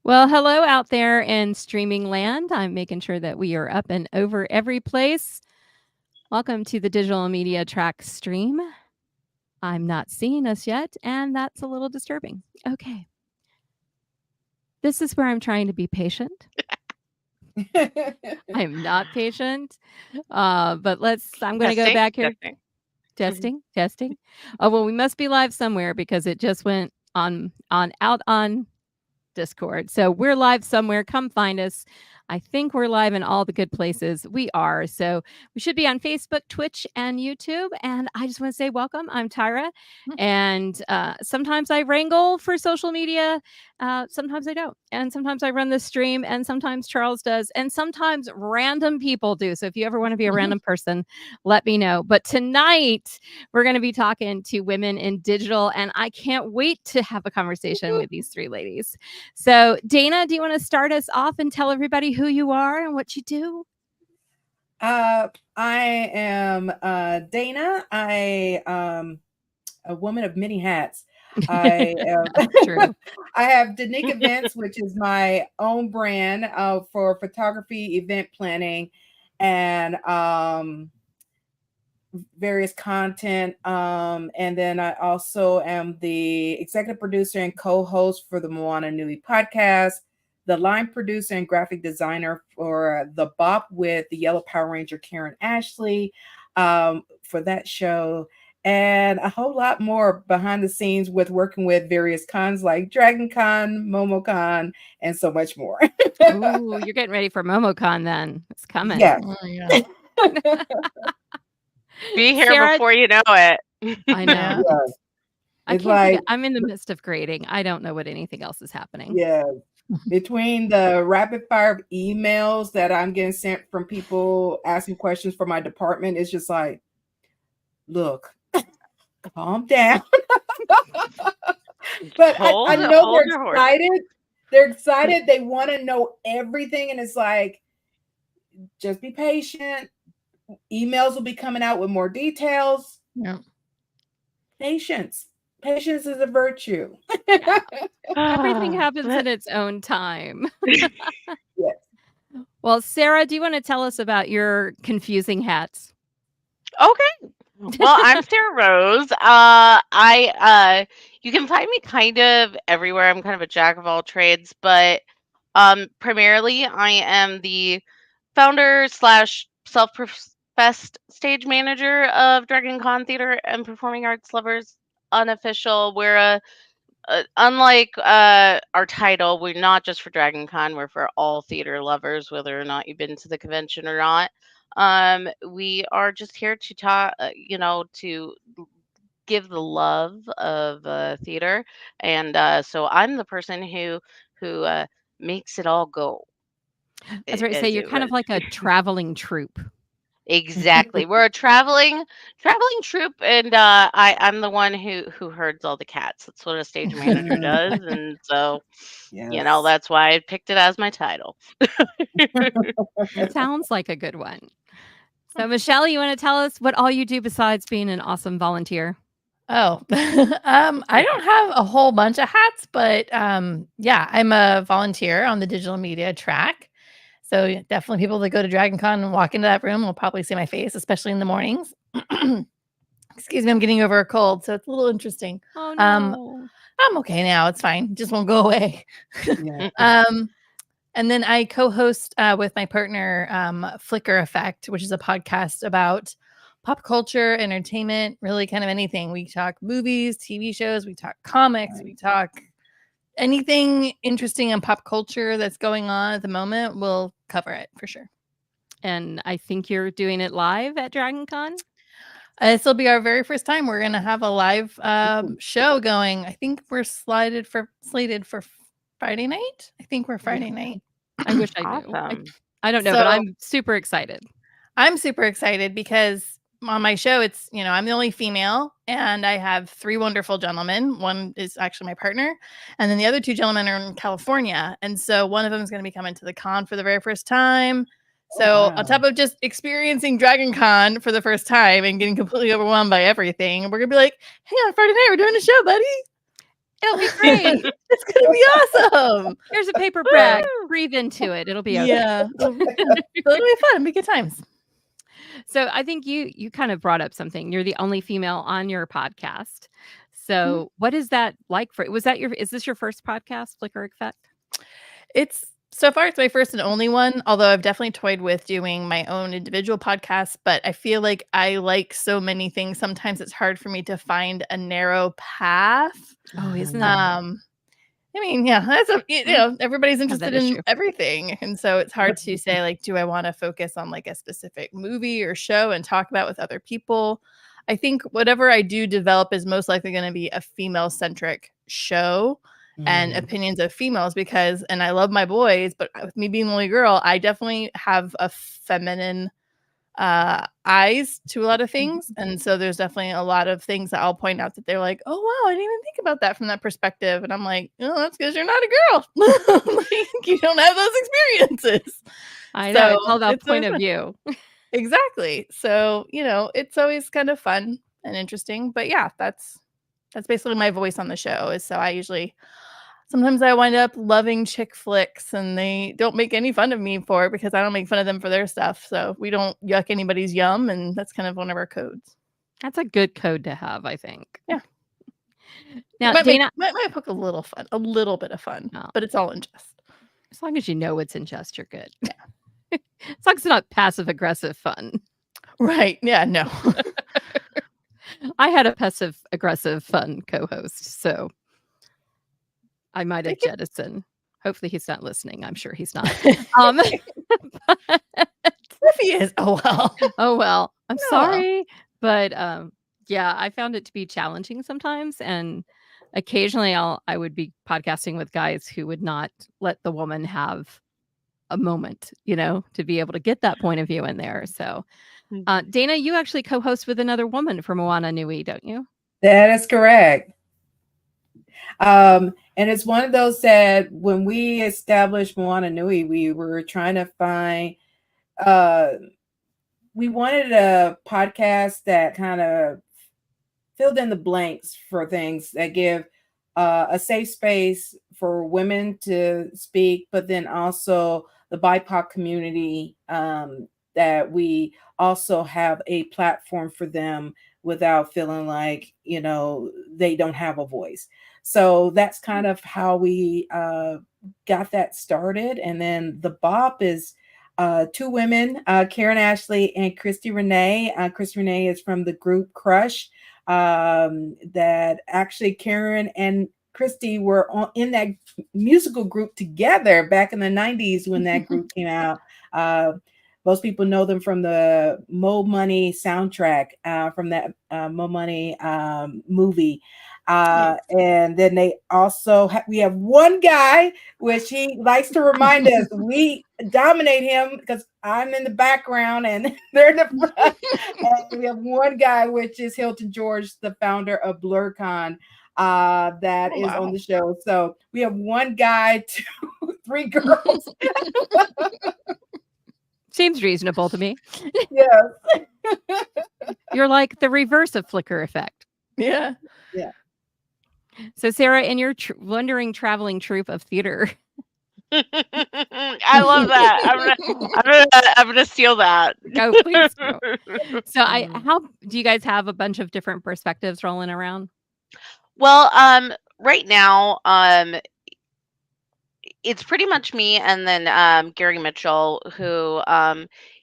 Well, hello out there in streaming land. I'm making sure that we are up and over every place. Welcome to the Digital Media Track stream. I'm not seeing us yet, and that's a little disturbing. Okay. This is where I'm trying to be patient. I am not patient. But I'm going to go Testing, back here. testing. Testing. Oh, well, we must be live somewhere because it just went out on Discord. So we're live somewhere. Come find us. I think we're live in all the good places. We are. So we should be on Facebook, Twitch, and YouTube. And I just want to say welcome. I'm Tyra. And sometimes I wrangle for social media. Sometimes I don't. And sometimes I run the stream. And sometimes Charles does. And sometimes random people do. So if you ever want to be a random person, let me know. But tonight, we're going to be talking to women in digital. And I can't wait to have a conversation with these three ladies. So, Dana, do you want to start us off and tell everybody who you are and what you do? I am Dana. I a woman of many hats. I am True. I have Danique Events, which is my own brand for photography, event planning, and various content. And then I also am the executive producer and co-host for the Moana Nui podcast, the line producer and graphic designer for the Bop with the Yellow Power Ranger Karen Ashley for that show, and a whole lot more behind the scenes with working with various cons like Dragon Con, MomoCon, and so much more. Ooh, you're getting ready for MomoCon then. It's coming. Yeah. Oh, yeah. Be here Sarah, before you know it. I know. Yeah. Yeah. I It's can't forget. like, I'm in the midst of grading. I don't know what anything else is happening. yeah, between the rapid fire of emails that I'm getting sent from people asking questions for my department, it's just like, look, calm down. But I know Hold they're your horses. excited. They're excited. They want to know everything. And it's like, just be patient. Emails will be coming out with more details. Yeah. Patience. Patience is a virtue. Everything happens in its own time. Yes. Well, Sarah, do you want to tell us about your confusing hats? Okay. Well, I'm Sarah Rose. You can find me kind of everywhere. I'm kind of a jack of all trades, but primarily I am the founder slash self-professed stage manager of Dragon Con Theater and Performing Arts Lovers Unofficial. We're unlike our title, we're not just for Dragon Con, we're for all theater lovers, whether or not you've been to the convention or not. We are just here to talk, to give the love of theater, and so I'm the person who makes it all go. I was ready to say As you're it kind of was. like a traveling troupe. Exactly. We're a traveling troupe, and I'm the one who herds all the cats. That's what a stage manager does, and so Yes. that's why I picked it as my title. Sounds like a good one. So, Michelle, you want to tell us what all you do besides being an awesome volunteer? Oh, I don't have a whole bunch of hats, but yeah, I'm a volunteer on the digital media track. So definitely people that go to Dragon Con and walk into that room will probably see my face, especially in the mornings. Excuse me, I'm getting over a cold, so it's a little interesting. Oh, no. I'm okay now. It's fine. It just won't go away. Yeah. And then I co-host with my partner Flicker Effect, which is a podcast about pop culture, entertainment, really kind of anything. We talk movies, TV shows, we talk comics, we talk anything interesting in pop culture that's going on at the moment. We'll cover it for sure. And I think you're doing it live at Dragon Con? This will be our very first time. We're going to have a live show going. I think we're slated for Friday night. I think we're Friday night. I wish I knew. Awesome. I don't know, but I'm super excited. I'm super excited because on my show, it's, I'm the only female and I have 3 wonderful gentlemen. One is actually my partner. And then the other 2 gentlemen are in California. And so one of them is going to be coming to the con for the very first time. So on top of just experiencing Dragon Con for the first time and getting completely overwhelmed by everything, we're going to be like, hey, on Friday night, we're doing a show, buddy. It'll be great. It's gonna be awesome. Here's a paper bag. Breathe into it. It'll be okay. Yeah. It'll be fun. It'll be good times. So I think you kind of brought up something. You're the only female on your podcast. So what is that like for is this your first podcast, Flickr Effect? It's so far it's my first and only one, although I've definitely toyed with doing my own individual podcast, but I feel like I like so many things. Sometimes it's hard for me to find a narrow path. Oh, isn't that I mean, yeah, that's everybody's interested in issue. everything. And so it's hard to say, like, do I want to focus on like a specific movie or show and talk about with other people? I think whatever I do develop is most likely going to be a female centric show and opinions of females and I love my boys, but with me being the only girl, I definitely have a feminine eyes to a lot of things. And so there's definitely a lot of things that I'll point out that they're like, oh wow, I didn't even think about that from that perspective. And I'm like, oh, that's because you're not a girl. Like, you don't have those experiences. I know. It's all about point of fun. view. Exactly. So, it's always kind of fun and interesting. But yeah, that's basically my voice on the show is so sometimes I wind up loving chick flicks and they don't make any fun of me for it because I don't make fun of them for their stuff. So we don't yuck anybody's yum. And that's kind of one of our codes. That's a good code to have, I think. Yeah. Now, might Dana might poke a little bit of fun, but it's all in jest. As long as you know it's in jest, you're good. Yeah. As long as it's not passive aggressive fun. Right. Yeah, no. I had a passive aggressive fun co-host, so I might have jettisoned. Hopefully he's not listening. I'm sure he's not. If he is, oh well. Oh well. I'm sorry. But yeah, I found it to be challenging sometimes. And occasionally I would be podcasting with guys who would not let the woman have a moment, to be able to get that point of view in there. So Dana, you actually co-host with another woman for Moana Nui, don't you? That is correct. And it's one of those that when we established Moana Nui, we were trying to find, we wanted a podcast that kind of filled in the blanks for things that give a safe space for women to speak, but then also the BIPOC community, that we also have a platform for them without feeling like, they don't have a voice. So that's kind of how we got that started. And then the BOP is two women, Karen Ashley and Christy Renee. Christy Renee is from the group Crush. That actually Karen and Christy were in that musical group together back in the 90s when that group came out. Most people know them from the Mo Money soundtrack, from that Mo Money movie. And then they also we have one guy, which he likes to remind us we dominate him because I'm in the background and they're in the front. And we have one guy, which is Hilton George, the founder of BlurCon, that is on the show. So we have one guy, three girls. Seems reasonable to me. Yes. You're like the reverse of Flickr Effect. Yeah. Yeah. So Sarah, in your wandering traveling troupe of theater. I love that. I'm gonna steal that. Oh, please do. So how do you guys have a bunch of different perspectives rolling around? Well, right now, it's pretty much me and then Gary Mitchell, who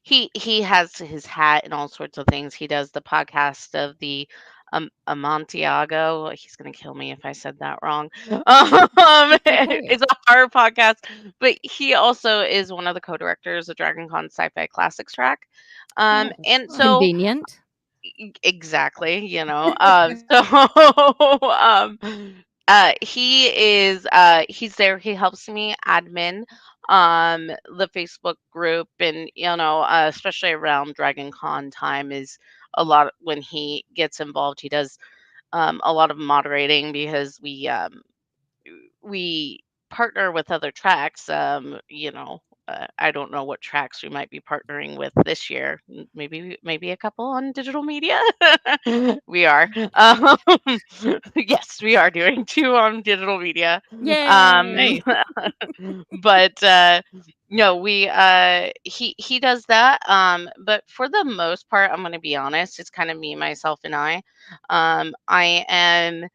he has his hat in all sorts of things. He does the podcast of the Amontillado. He's gonna kill me if I said that wrong. It's a horror podcast, but he also is one of the co-directors of Dragon Con Sci-Fi Classics track. And so convenient. Exactly, he is he's there. He helps me admin the Facebook group, and especially around Dragon Con time is a lot when he gets involved. He does a lot of moderating because we partner with other tracks, I don't know what tracks we might be partnering with this year. Maybe a couple on digital media. We are. Yes, we are doing 2 on digital media. Yay! Um, Nice. but no, he does that. But for the most part, I'm going to be honest, it's kind of me, myself, and I. I am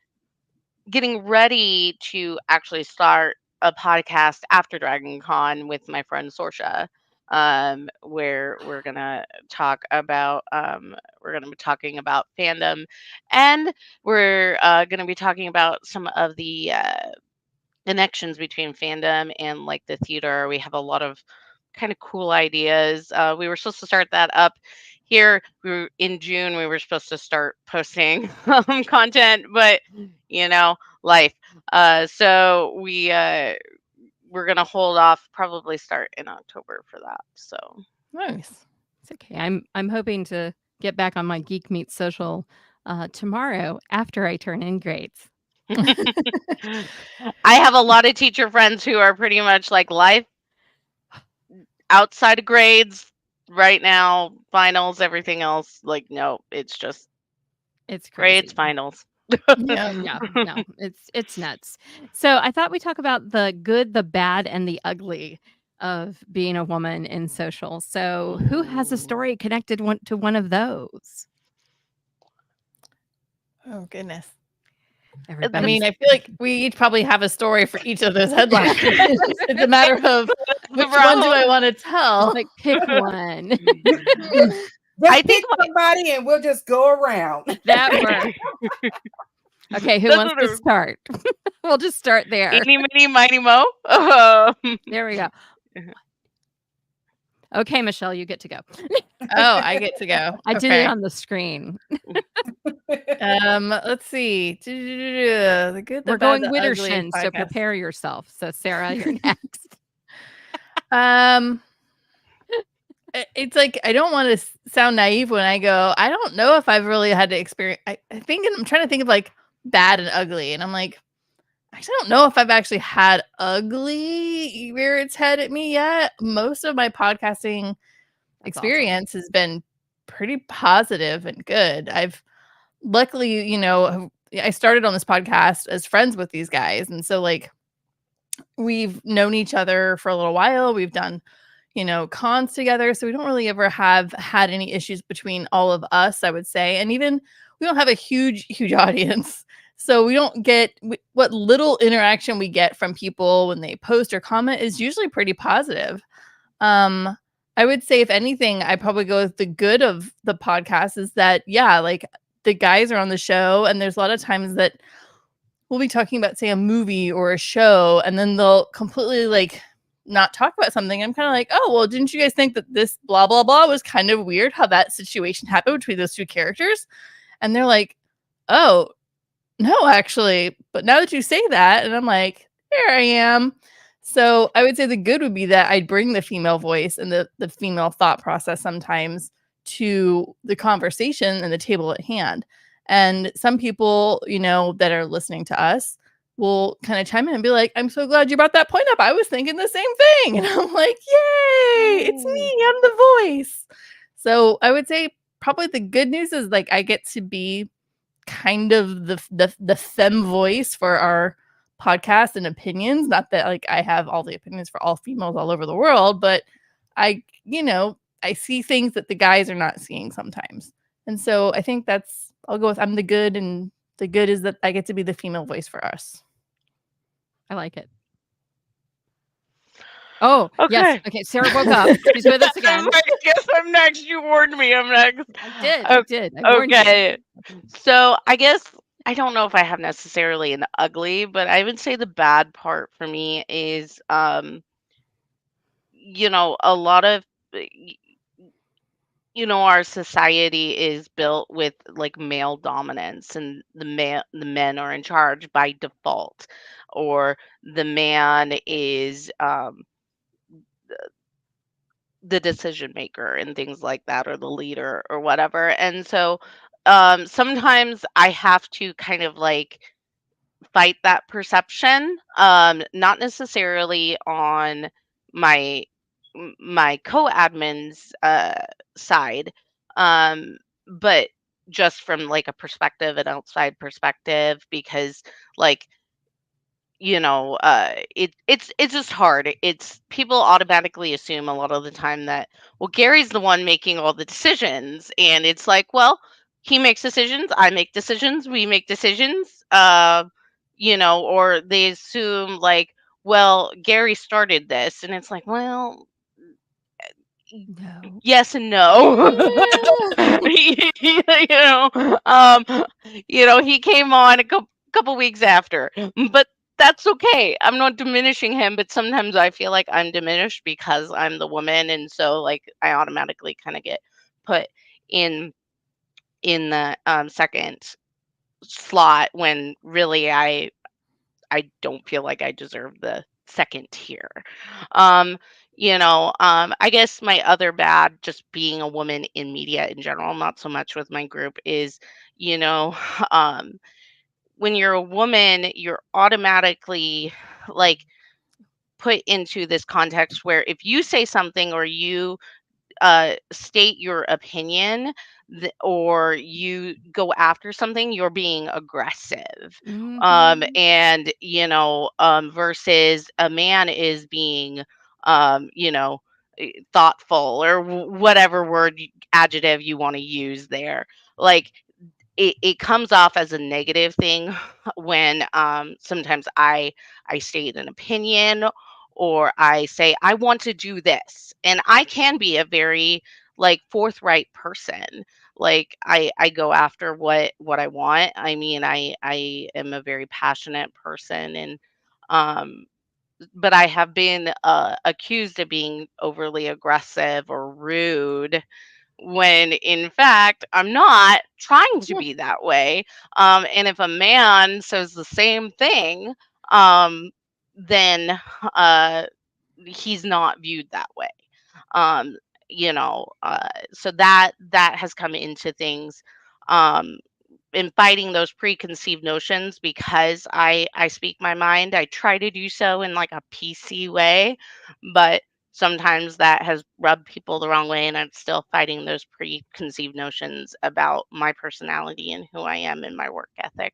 getting ready to actually start a podcast after Dragon Con with my friend Sorsha, where we're gonna be talking about fandom, and we're gonna be talking about some of the connections between fandom and like the theater. We have a lot of kind of cool ideas. We were supposed to start that up here. We were in June. We were supposed to start posting content, but you know, life. So we're gonna hold off. Probably start in October for that. So Nice. It's okay. I'm hoping to get back on my Geek Meet Social tomorrow after I turn in grades. I have a lot of teacher friends who are pretty much like life outside of grades right now, finals, everything else. Like, no, it's just It's grades, crazy. finals. Yeah. Yeah, no, it's nuts. So I thought we talk about the good, the bad, and the ugly of being a woman in social. So who has a story connected to one of those? Oh goodness. I Everybody's mean, I feel like we each probably have a story for each of those headlines. It's a matter of which one do I want to tell? like pick one. Just I pick think somebody and we'll just go around. That works. Okay, who That's wants what to start? We'll just start there. Eeny, meeny, miny, mo. There we go. Okay, Michelle, you get to go. Oh, I get to go. I did it Okay. on the screen. Let's see. The good, the We're bad, going the ugly Widdershins, so podcast. prepare yourself. So Sarah, you're next. It's like I don't want to sound naive when I go. I don't know if I've really had to experience. I think I'm trying to think of like bad and ugly, and I'm like, I actually don't know if I've actually had ugly rear its head at me yet. Most of my podcasting That's experience has been pretty positive and good. I've luckily, I started on this podcast as friends with these guys, and so like we've known each other for a little while. We've done cons together. So we don't really ever have had any issues between all of us, I would say. And even we don't have a huge, huge audience. So we don't get what little interaction we get from people when they post or comment is usually pretty positive. I would say, if anything, I probably go with the good of the podcast is that, yeah, like the guys are on the show, and there's a lot of times that we'll be talking about, say, a movie or a show, and then they'll completely like not talk about something. I'm kind of like, oh, well, didn't you guys think that this blah, blah, blah was kind of weird how that situation happened between those two characters? And they're like, oh, no, actually. But now that you say that, and I'm like, there I am. So I would say the good would be that I'd bring the female voice and the female thought process sometimes to the conversation and the table at hand. And some people, that are listening to us will kind of chime in and be like, I'm so glad you brought that point up. I was thinking the same thing. And I'm like, yay, it's me. I'm the voice. So I would say probably the good news is like I get to be kind of the femme voice for our podcast and opinions. Not that like I have all the opinions for all females all over the world, but I see things that the guys are not seeing sometimes. And so I think I'll go with I'm the good, and the good is that I get to be the female voice for us. I like it. Oh, yes. Okay. Okay, Sarah woke up. She's with us again. I guess I'm next. You warned me. I'm next. I did. I warned you. Okay. So I guess I don't know if I have necessarily an ugly, but I would say the bad part for me is a lot of our society is built with like male dominance, and the men are in charge by default, or the man is the decision maker and things like that, or the leader or whatever. And so sometimes I have to kind of like fight that perception, not necessarily on my my co-admin's side, um, but just from like a perspective, an outside perspective, because like it's just hard. It's people automatically assume a lot of the time that, well, Gary's the one making all the decisions, and it's like, well, he makes decisions, I make decisions, we make decisions, or they assume like, well, Gary started this, and it's like, well, No. yes and no. you know, um, he came on a couple weeks after, but that's okay. I'm not diminishing him, but sometimes I feel like I'm diminished because I'm the woman, and so like I automatically kind of get put in the second slot when really I don't feel like I deserve the second tier. Um, I guess my other bad, just being a woman in media in general, not so much with my group, is, you know, um, when you're a woman, you're automatically like put into this context where if you say something or you state your opinion, or you go after something, you're being aggressive. Mhm. And versus a man is being thoughtful, or whatever adjective you want to use there. Like it comes off as a negative thing when sometimes I state an opinion, or I say I want to do this, and I can be a very like forthright person. Like I go after what I want. I mean, I am a very passionate person, and um but I have been accused of being overly aggressive or rude, when in fact I'm not trying to be that way. And if a man says the same thing, um, then he's not viewed that way. Um, so that has come into things. Um, in fighting those preconceived notions, because I speak my mind. I try to do so in like a PC way, but sometimes that has rubbed people the wrong way, and I'm still fighting those preconceived notions about my personality and who I am and my work ethic.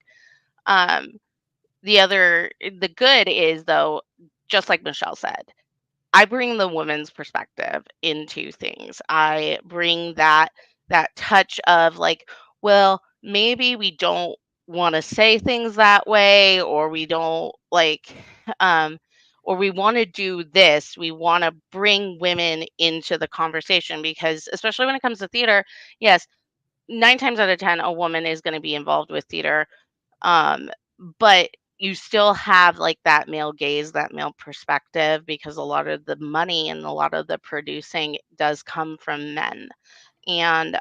Um, the good is, though, just like Michelle said, I bring the woman's perspective into things. I bring that touch of like, well, maybe we don't want to say things that way, or we don't like um or we want to do this. We want to bring women into the conversation, because especially when it comes to theater, yes, 9 times out of 10 a woman is going to be involved with theater, um, but you still have like that male gaze, that male perspective, because a lot of the money and a lot of the producing does come from men. And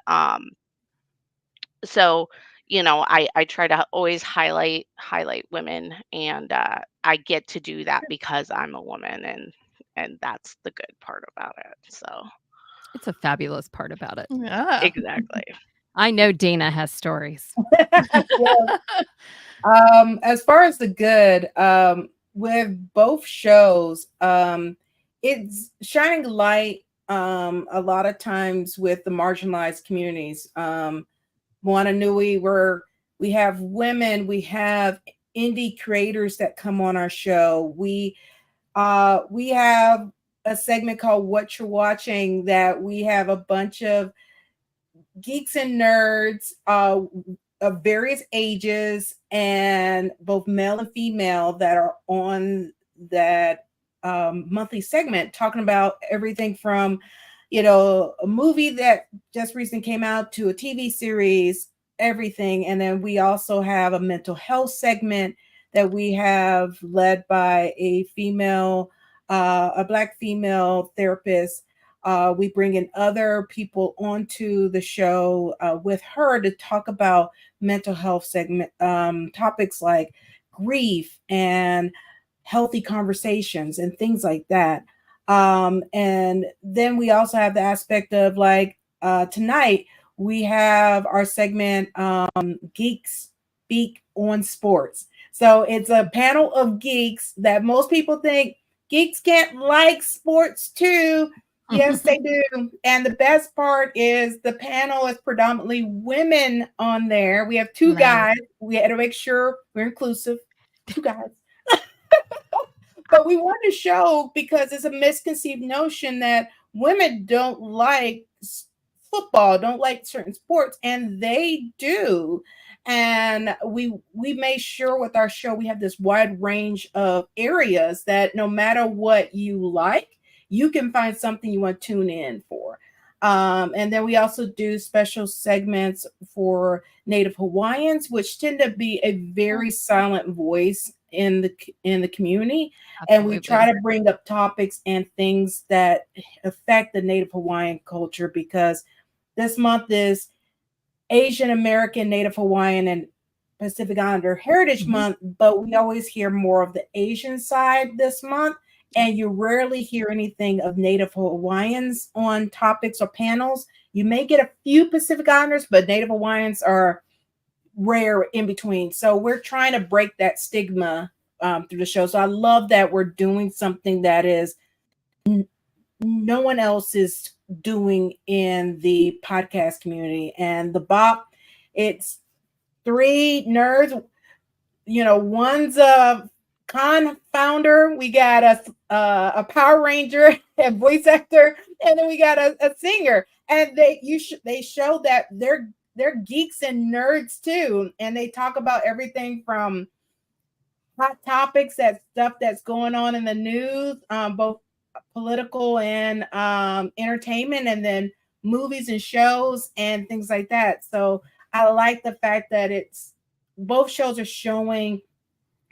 so, I try to always highlight women, and I get to do that because I'm a woman, and that's the good part about it. So It's a fabulous part about it. Yeah. exactly. I know Dana has stories. Yeah. As far as the good, with both shows, it's shining light a lot of times with the marginalized communities. Moana Nui, where we have women, we have indie creators that come on our show. We have a segment called What You're Watching, that we have a bunch of geeks and nerds of various ages, and both male and female, that are on that monthly segment, talking about everything from, a movie that just recently came out to a TV series, everything. And then we also have a mental health segment that we have led by a Black female therapist. We bring in other people onto the show with her to talk about mental health segment topics like grief and healthy conversations and things like that. And then we also have the aspect of like tonight we have our segment Geeks Speak on Sports. So it's a panel of geeks that most people think geeks can't like sports too, Yes, they do. And the best part is the panel is predominantly women on there. We have two Nice. guys. We had to make sure we're inclusive. Two guys. But we want to show, because it's a misconceived notion that women don't like football, don't like certain sports, and they do. And we made sure with our show we have this wide range of areas that no matter what you like, you can find something you want to tune in for. And then we also do special segments for Native Hawaiians, which tend to be a very silent voice in the community. And we try Absolutely. to bring up topics and things that affect the Native Hawaiian culture, because this month is Asian American, Native Hawaiian, and Pacific Islander Heritage Mhm. Month, but we always hear more of the Asian side this month. And you rarely hear anything of Native Hawaiians on topics or panels. You may get a few Pacific Islanders, but Native Hawaiians are rare in between. So we're trying to break that stigma through the show. So I love that we're doing something that is no one else is doing in the podcast community. And the BOP, it's three nerds. One's a con founder. We got a Power Ranger, a voice actor, and then we got a singer. And they show that they're geeks and nerds too, and they talk about everything from hot topics, that stuff that's going on in the news, both political and entertainment, and then movies and shows and things like that. So I like the fact that it's both shows are showing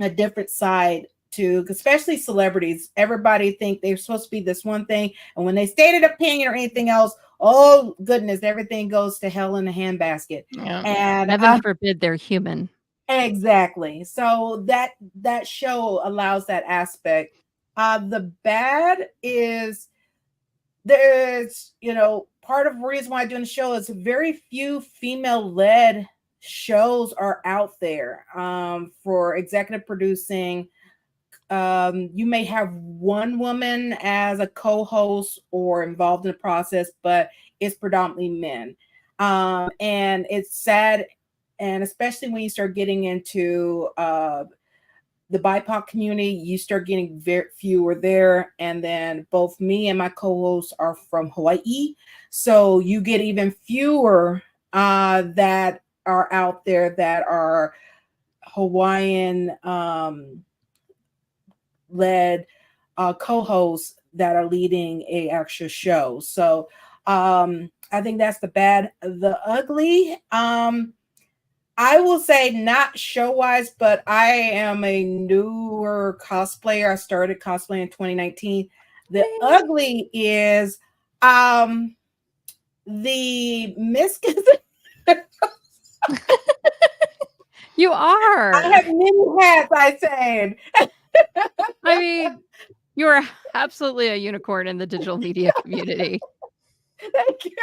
a different side to, especially celebrities. Everybody think they're supposed to be this one thing, and when they state an opinion or anything else, oh goodness, everything goes to hell in a handbasket. Yeah. And Heaven forbid they're human. exactly. So that show allows that aspect. The bad is there's, part of the reason why I'm doing the show is very few female-led shows are out there for executive producing. You may have one woman as a co-host or involved in the process, but it's predominantly men. And it's sad, and especially when you start getting into the BIPOC community, you start getting very fewer there. And then both me and my co-hosts are from Hawaii, so you get even fewer that are out there that are Hawaiian led co-hosts that are leading a actual show. So I think that's the bad. The ugly, I will say not show wise, but I am a newer cosplayer. I started cosplaying in 2019. The ugly is the misconception. You are. I have many hats, I said. I mean, you are absolutely a unicorn in the digital media community. Thank you.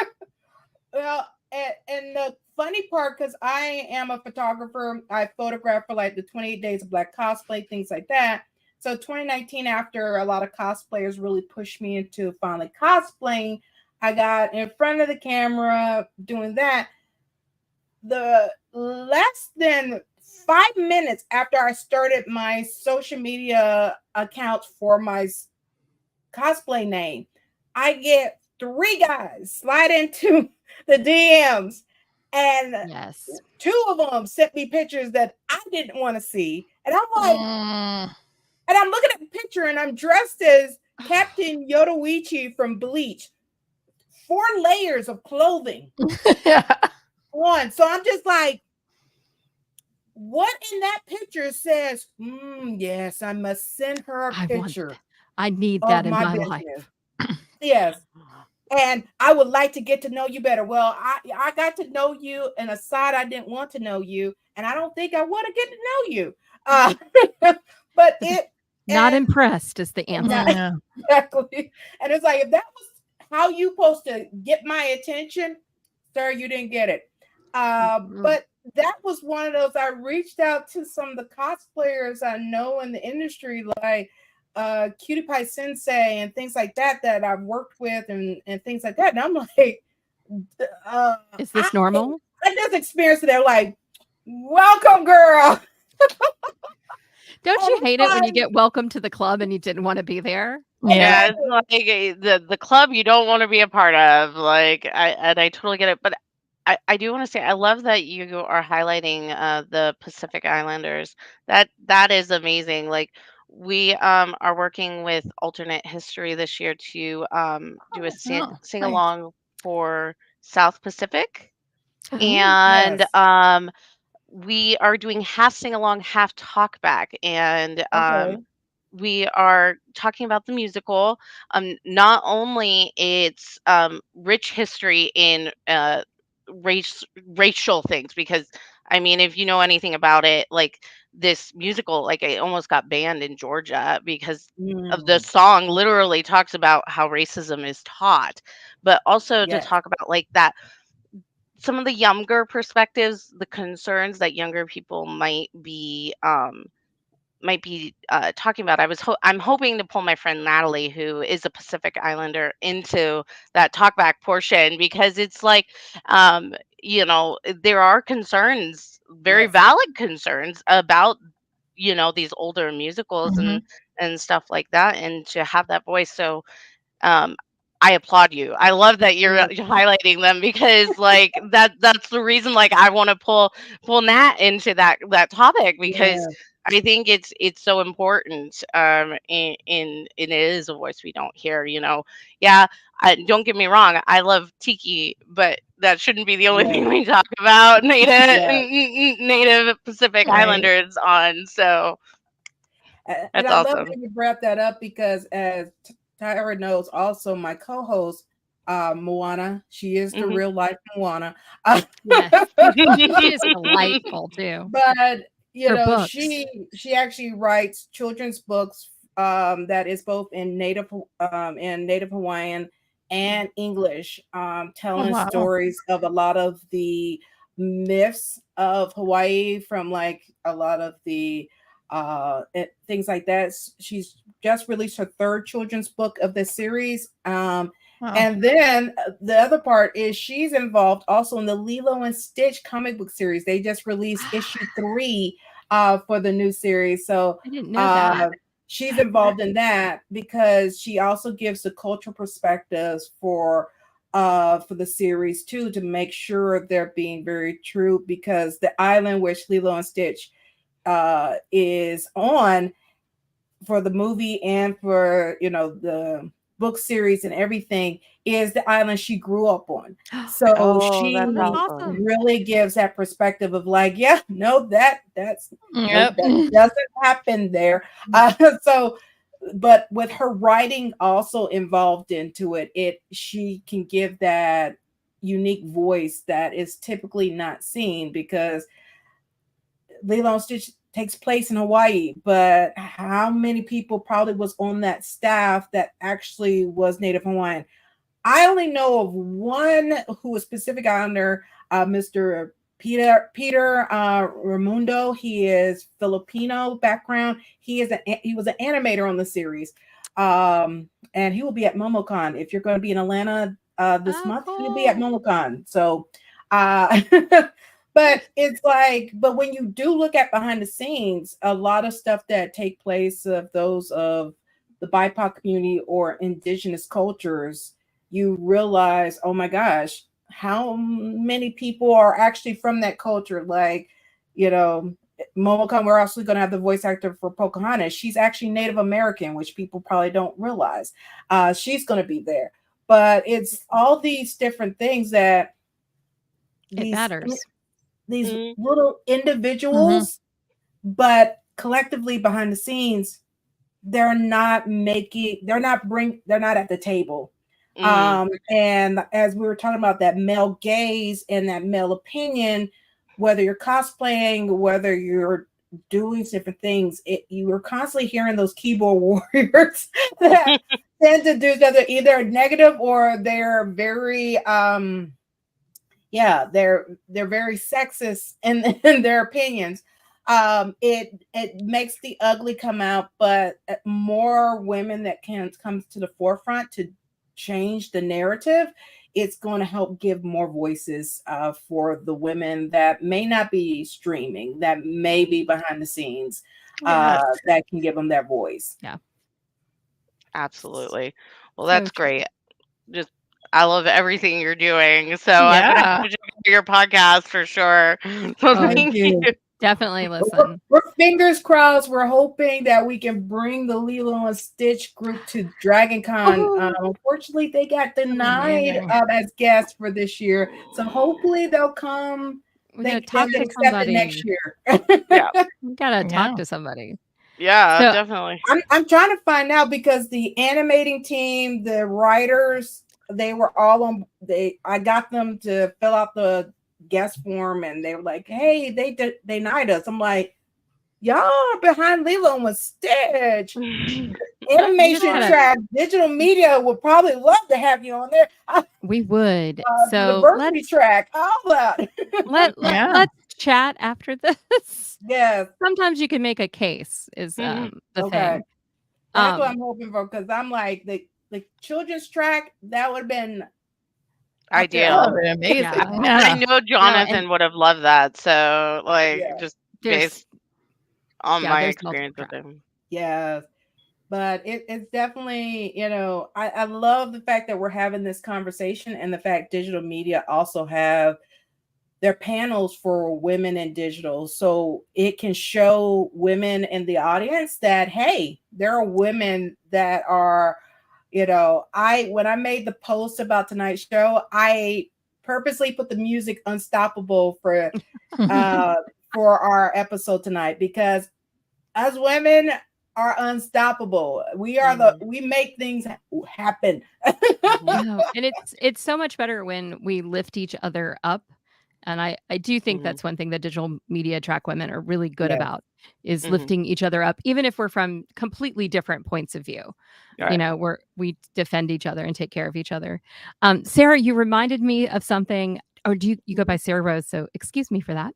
Well, and the funny part, because I am a photographer, I photograph for like the 28 Days of Black Cosplay, things like that. So 2019, after a lot of cosplayers really pushed me into finally cosplaying, I got in front of the camera doing that. The less than 5 minutes after I started my social media accounts for my cosplay name, I get 3 guys slide into the DMs, and Yes. 2 of them sent me pictures that I didn't want to see. And I'm like, and I'm looking at the picture and I'm dressed as Captain Yodoichi from Bleach. 4 layers of clothing on. So I'm just like, what in that picture says, yes, I must send her a picture. I need of that in my my business. life. Yes. And I would like to get to know you better. Well, I got to know you in a side I didn't want to know you, and I don't think I want to get to know you. But it Not impressed is the answer. exactly. And it's like, if that was how you supposed to get my attention, sir, you didn't get it. But that was one of those. I reached out to some of the cosplayers I know in the industry, like, Cutie Pie Sensei and things like that that I've worked with and things like that. And I'm like, Is this normal? I just experienced it. They're like, welcome, girl. Don't you hate it when you Fun. get welcome to the club and you didn't want to be there? Yeah. Yeah, it's like the club you don't want to be a part of. Like I totally get it, but I do want to say I love that you are highlighting the Pacific Islanders. That is amazing. Like we are working with alternate history this year to do a Oh, sing nice. along for South Pacific, Oh, and Yes. we are doing half sing along, half talk back, and Okay. we are talking about the musical. Not only its rich history in race racial things, because I mean, if you know anything about it, like this musical, like it almost got banned in Georgia because of the Mm, song literally talks about how racism is taught, but also to yes. talk about like that some of the younger perspectives, the concerns that younger people might be talking about. I'm hoping to pull my friend Natalie, who is a Pacific Islander, into that talkback portion because it's like, um, there are concerns, very Yes. valid concerns about these older musicals Mhm. and stuff like that, and to have that voice. So um, I applaud you. I love that Yes. you're highlighting them because like that's the reason like I want to pull Nat into that topic because Yes. I think it's so important. And it is a voice we don't hear. Yeah, don't get me wrong. I love Tiki, but that shouldn't be the only Yes. thing we talk about Yes. Native Pacific Right. Islanders on. So And that's I love awesome. that you brought that up because as Tyra knows, also my co-host, Moana, she is the Hmm. real life Moana. yes. She is delightful too. But Her books. she actually writes children's books that is both in native Hawaiian and English, Oh, telling wow. stories of a lot of the myths of Hawaii from like a lot of the things like that. She's just released her third children's book of the series. Wow. And then the other part is she's involved also in the Lilo and Stitch comic book series. They just released issue 3 for the new series. So I didn't know that. uh, she's involved in that because she also gives the cultural perspectives for the series too, to make sure they're being very true, because the island which Lilo and Stitch is on for the movie and for the book series and everything is the island she grew up on. So Oh, that's Oh, that's she awesome. awesome. really gives that perspective of like, yeah, no, that's nope, Yep. that doesn't happen there. So but with her writing also involved into it, she can give that unique voice that is typically not seen, because Lilo and Stitch takes place in Hawaii, but how many people probably was on that staff that actually was Native Hawaiian? I only know of one who was Pacific Islander, Mr. Peter Ramundo. He is Filipino background. He was an animator on the series, and he will be at MomoCon. If you're going to be in Atlanta this Oh, month, he'll be at cool. MomoCon. So, uh, but it's like, but when you do look at behind the scenes, a lot of stuff that take place of those of the BIPOC community or indigenous cultures, you realize, oh my gosh, how many people are actually from that culture? Like, you know, Momocon, we're also going to have the voice actor for Pocahontas. She's actually Native American, which people probably don't realize. She's going to be there. But it's all these different things that It these matters. these Mm, little Mhm. individuals, but collectively behind the scenes, they're not at the table. mm. And as we were talking about that male gaze and that male opinion, whether you're cosplaying, whether you're doing different things, you are constantly hearing those keyboard warriors that tend to do that. They're either negative or they're very yeah, they're very sexist in, in their opinions. it makes the ugly come out, but more women that can comes to the forefront to change the narrative, it's going to help give more voices for the women that may not be streaming, that may be behind the scenes, Yes, that can give them their voice. Yeah. absolutely. Well, So that's true. great. Just I love everything you're doing. So I'm gonna have Yeah. to check out your podcast for sure. So Oh, Thank thank you. you. definitely We're, listen. we're fingers crossed. We're hoping that we can bring the Lilo and Stitch group to Dragon Con. Woohoo. Unfortunately, they got denied Amazing. as guests for this year. So hopefully they'll come. We They, gotta they'll talk get to accepted next somebody. year. Yeah, We gotta talk Yeah. to somebody. yeah, So definitely. I'm trying to find out because the animating team, the writers, they were all on. I got them to fill out the guest form, and they were like, "Hey, they denied us." I'm like, y'all are behind Lilo and Stitch. you just Animation gotta. track, digital media would probably love to have you on there. We would. So University track, all that. Yeah. let's chat after this. Yes. Sometimes you can make a case. Is Mhm. the Okay. thing. That's what I'm hoping for because I'm like the children's track that would have been up there. Ideal. Oh, amazing. Yeah. I Yeah. know Jonathan would have loved that. So, like, Yeah. just There's based on my there's experience multiple with tracks. him. Yes. But it's definitely, I love the fact that we're having this conversation and the fact digital media also have their panels for women in digital. So it can show women in the audience that, hey, there are women that are, when I made the post about tonight's show, I purposely put the music Unstoppable for our episode tonight because us women are unstoppable. We are we make things happen. No, and it's so much better when we lift each other up. And I do think that's one thing that digital media track women are really good Yes. about is Mhm. lifting each other up, even if we're from completely different points of view. Right. We defend each other and take care of each other. Sarah, you reminded me of something. Or do you go by Sarah Rose? So excuse me for that.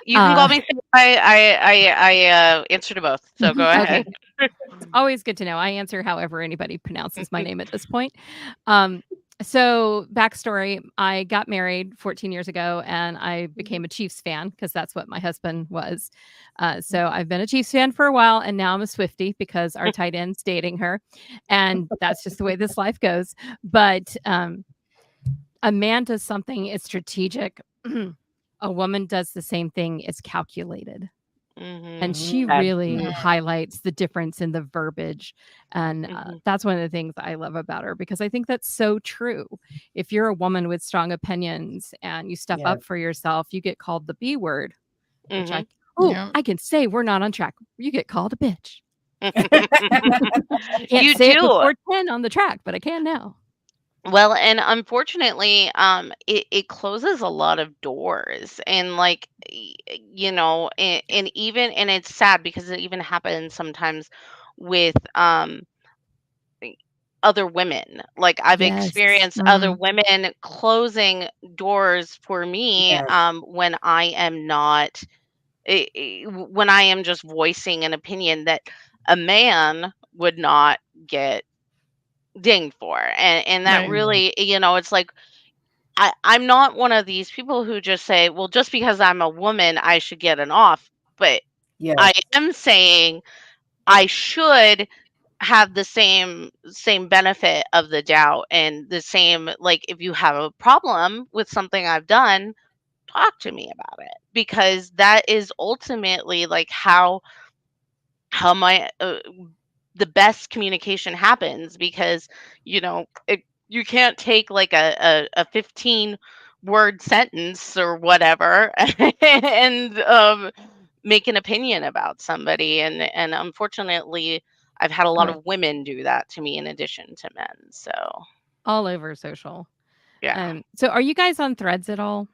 You can call me. I answer to both. So go Okay. ahead. It's always good to know. I answer however anybody pronounces my name at this point. So backstory, I got married 14 years ago and I became a Chiefs fan because that's what my husband was. So I've been a Chiefs fan for a while and now I'm a Swiftie because our tight end's dating her. And that's just the way this life goes. But a man does something, it's strategic. A woman does the same thing, it's calculated. And she really highlights the difference in the verbiage. And that's one of the things I love about her because I think that's so true. If you're a woman with strong opinions and you step Yeah. up for yourself, you get called the B word, which Mhm. Yeah. I can say we're not on track. You get called a bitch. Can't You say it do. before 10 on the track, but I can now. Well, and unfortunately, it closes a lot of doors, and like, and even and it's sad because it even happens sometimes with other women. Like I've Yes. experienced other women closing doors for me Yes. when I am not when I am just voicing an opinion that a man would not get dinged for. And that Right. really, it's like I'm not one of these people who just say, well, just because I'm a woman, I should get an off. But Yes. I am saying I should have the same benefit of the doubt and the same, like, if you have a problem with something I've done, talk to me about it, because that is ultimately like how my the best communication happens, because you can't take like a 15 word sentence or whatever and make an opinion about somebody, and unfortunately I've had a lot of women do that to me in addition to men. So All over social. yeah. So are you guys on Threads at all?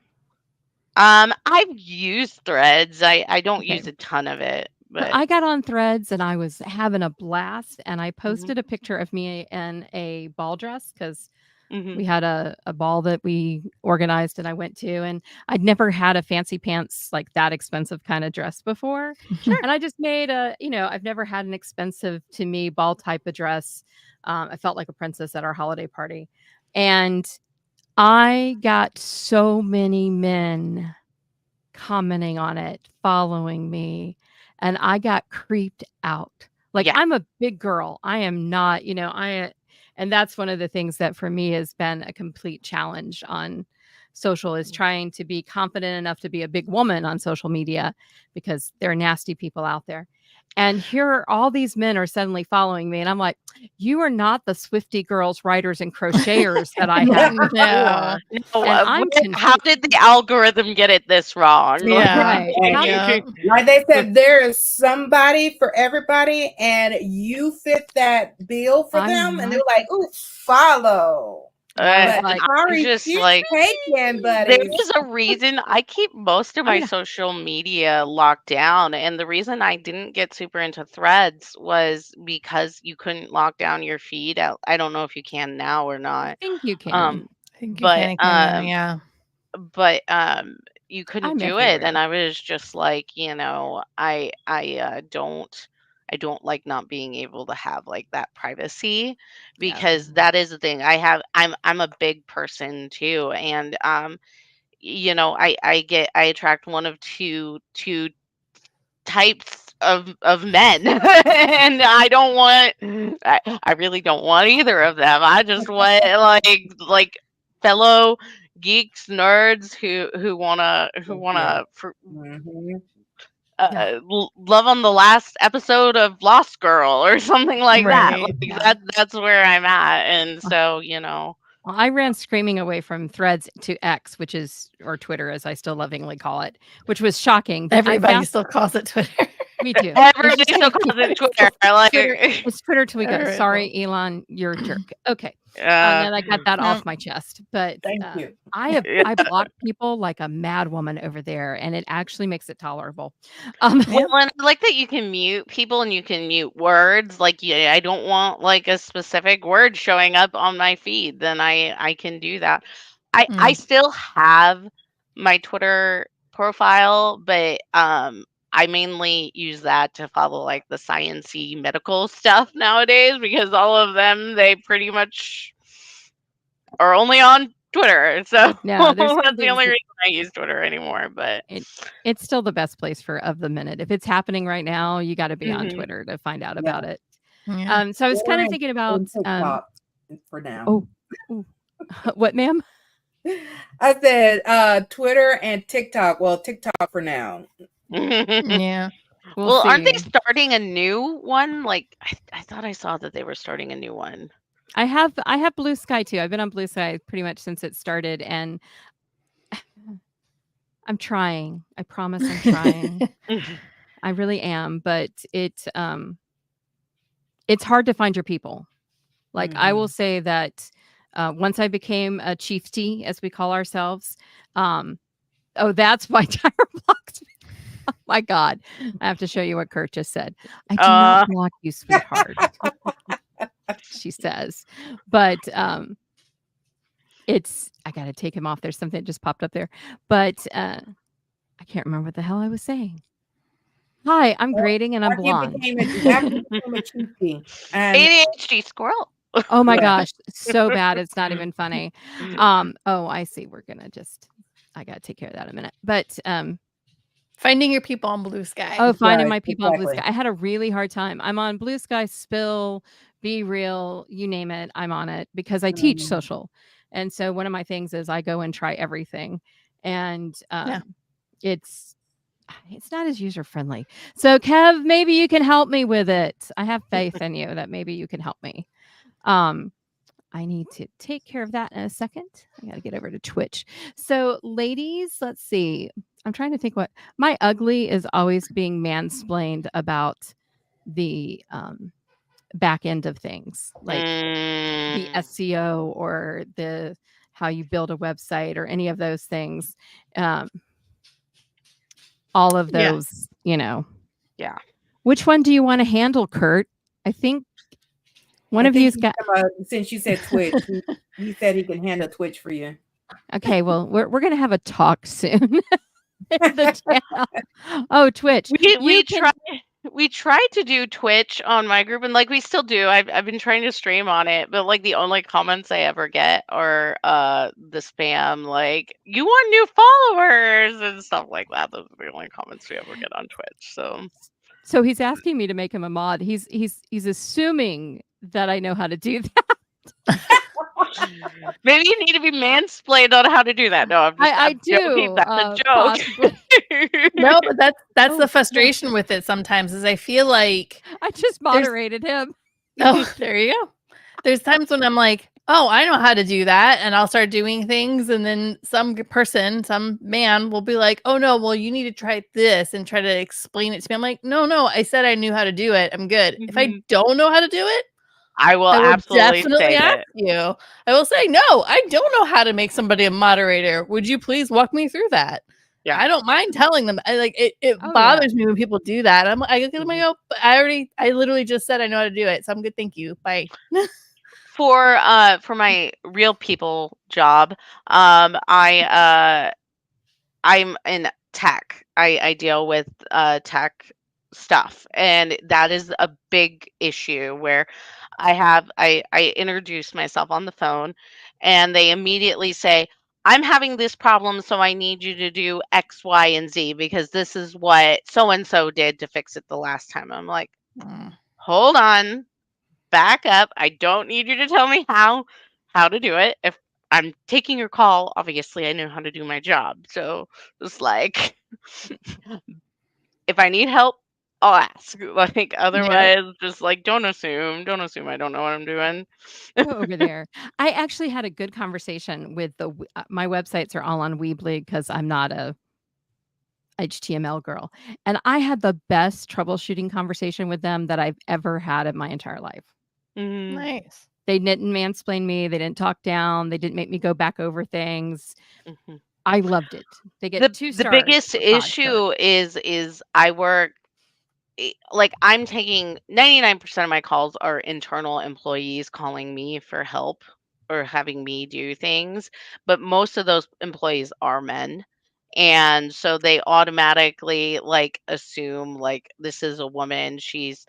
I've used Threads. I don't Okay. use a ton of it, So but I got on Threads and I was having a blast and I Mhm. posted a picture of me in a ball dress because Mhm. We had a ball that we organized and I went to, and I'd never had a fancy pants, like that expensive kind of dress before. Sure. And I just made I've never had an expensive to me ball type of dress. I felt like a princess at our holiday party. And I got so many men commenting on it, following me, and I got creeped out. Like, Yeah. I'm a big girl. I am not, and that's one of the things that for me has been a complete challenge on social is trying to be confident enough to be a big woman on social media because there are nasty people out there. And here all these men are suddenly following me and I'm like, you are not the Swifty girls, writers and crocheters that I had before. No. No, And I'm how confused. did the algorithm get it this wrong? Yeah. Right. How did Yeah. Like they said, there is somebody for everybody, and you fit that bill for them, I'm and not they're like, "Ooh, follow." I was But like, I'm sorry, just she's like, taken, there buddies. is a reason I keep most of I my mean, social media locked down. And the reason I didn't get super into threads was because you couldn't lock down your feed. I don't know if you can now or I not. think you Um, can. I think you but can now. Yeah. but you couldn't I'm do it, and everywhere. I was just like, I don't like not being able to have like that privacy, Yeah. because that is the thing. I'm a big person too, and I attract one of two types of men, and I really don't want either of them. I just want like fellow geeks, nerds who wanna Mhm. Yeah. love on the last episode of Lost Girl or something like that. Right. Like Yeah. that's where I'm at, and Uh, so Well, I ran screaming away from Threads to X, which is or Twitter, as I still lovingly call it, which was shocking. But I Everybody found still calls it Twitter. me too. It's everybody just still gonna calls keep it it's Twitter. I like Twitter. It's Twitter till we go. Alright, well. Sorry, Elon, you're a jerk. Okay. uh, Now that I got that Yep. off my chest. But Thank you. yeah. I block people like a mad woman over there, and it actually makes it tolerable. Yeah. Well, and I like that you can mute people and you can mute words. Like, yeah, I don't want like a specific word showing up on my feed, then I can do that. I Mm. still have my Twitter profile, but I mainly use that to follow like the sciencey medical stuff nowadays, because all of them, they pretty much are only on Twitter. So No, there's some that's the things only that reason I use Twitter anymore. But it it's still the best place for of the minute. If it's happening right now, you gotta be on mhm. Twitter to find out Yeah. about it. Yeah. So I was Twitter kind of thinking about, and TikTok for now. oh, ooh, what, ma'am? I said Twitter and TikTok. Well, TikTok for now. Yeah. We'll Well, aren't they see. starting a new one? Like, I thought I saw that they were starting a new one. I have Blue Sky too. I've been on Blue Sky pretty much since it started, and I'm trying. I promise I'm trying. I really am, but it's hard to find your people. Like I will Mhm. say that once I became a chiefty, as we call ourselves, oh, that's why Tyra blocked me. Oh my God. I have to show you what Kurt just said. I do not Uh, block you, sweetheart, she says. But I gotta take him off. There's something that just popped up there. But I can't remember what the hell I was saying. Hi, I'm grading and I'm blonde. After you became a chiefy, and ADHD squirrel. Oh my yeah, gosh, so bad it's not even funny. Oh, I see. I gotta take care of that in a minute. But Finding your people on Blue Sky. oh, finding right, my people on Blue exactly. Sky. I had a really hard time. I'm on Blue Sky, Spill, Be Real, you name it, I'm on it because I teach Mhm. social. And so one of my things is I go and try everything. And Yeah. it's not as user friendly. So Kev, maybe you can help me with it. I have faith in you that maybe you can help me. I need to take care of that in a second. I got to get over to Twitch. So, ladies, let's see. I'm trying to think what my ugly is always being mansplained about the back end of things, like the Mm, SEO or the how you build a website or any of those things. Um, all of Yeah. those. yeah. Which one do you want to handle, Kurt? I think One I of think you's got. since you said Twitch, he said he can handle Twitch for you. Okay, well, we're gonna have a talk soon. The channel. Oh, Twitch. We You can. we tried to do Twitch on my group, and like we still do. I've been trying to stream on it, but like the only comments I ever get are the spam, like you want new followers and stuff like that. Those are the only comments we ever get on Twitch. So he's asking me to make him a mod. He's assuming that I know how to do that. Maybe you need to be mansplained on how to do that. No, I I'm joking. do. That's a joke. Possibly. No, but that's Oh, the frustration with it sometimes is I feel like I just moderated him. oh, there you go. There's times when I'm like, oh, I know how to do that. And I'll start doing things. And then some person, some man will be like, oh, no, well, you need to try this and try to explain it to me. I'm like, no, I said I knew how to do it. I'm good. If I don't know how to do it, I will I will absolutely definitely say ask it. you. I will say, no, I don't know how to make somebody a moderator. Would you please walk me through that? Yeah. I don't mind telling them. I like it. It Oh, yeah. bothers me when people do that. I look at them and go, but I literally just said I know how to do it. So I'm good. Thank you. Bye. For my real people job, I'm in tech. I deal with tech stuff, and that is a big issue where I introduce myself on the phone, and they immediately say, I'm having this problem, so I need you to do X, Y, and Z because this is what so and so did to fix it the last time. I'm like, hold on, back up. I don't need you to tell me how to do it. If I'm taking your call, obviously I know how to do my job. So just like if I need help, I'll ask. Like otherwise, just like don't assume. Don't assume I don't know what I'm doing. Go over there. I actually had a good conversation with my websites are all on Weebly because I'm not a HTML girl, and I had the best troubleshooting conversation with them that I've ever had in my entire life. Mhm. Nice. They didn't mansplain me. They didn't talk down. They didn't make me go back over things. Mhm. I loved it. They get 2 The stars. biggest for 5 stars. issue is I work like I'm taking 99% of my calls are internal employees calling me for help or having me do things, but most of those employees are men. And so they automatically like assume like this is a woman. She's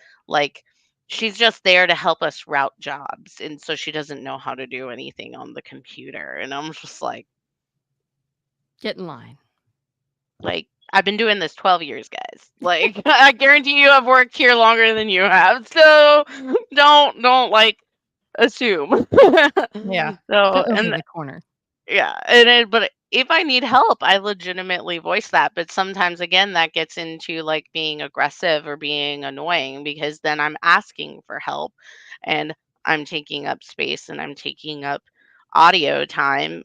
just there to help us route jobs. And so she doesn't know how to do anything on the computer. And I'm just Get in line. like I've been doing this 12 years, guys. Like I guarantee you I've worked here longer than you have. So don't like assume. Yeah. Go So over and the corner. yeah, but if I need help, I legitimately voice that. But sometimes again that gets into like being aggressive or being annoying because then I'm asking for help and I'm taking up space and I'm taking up audio time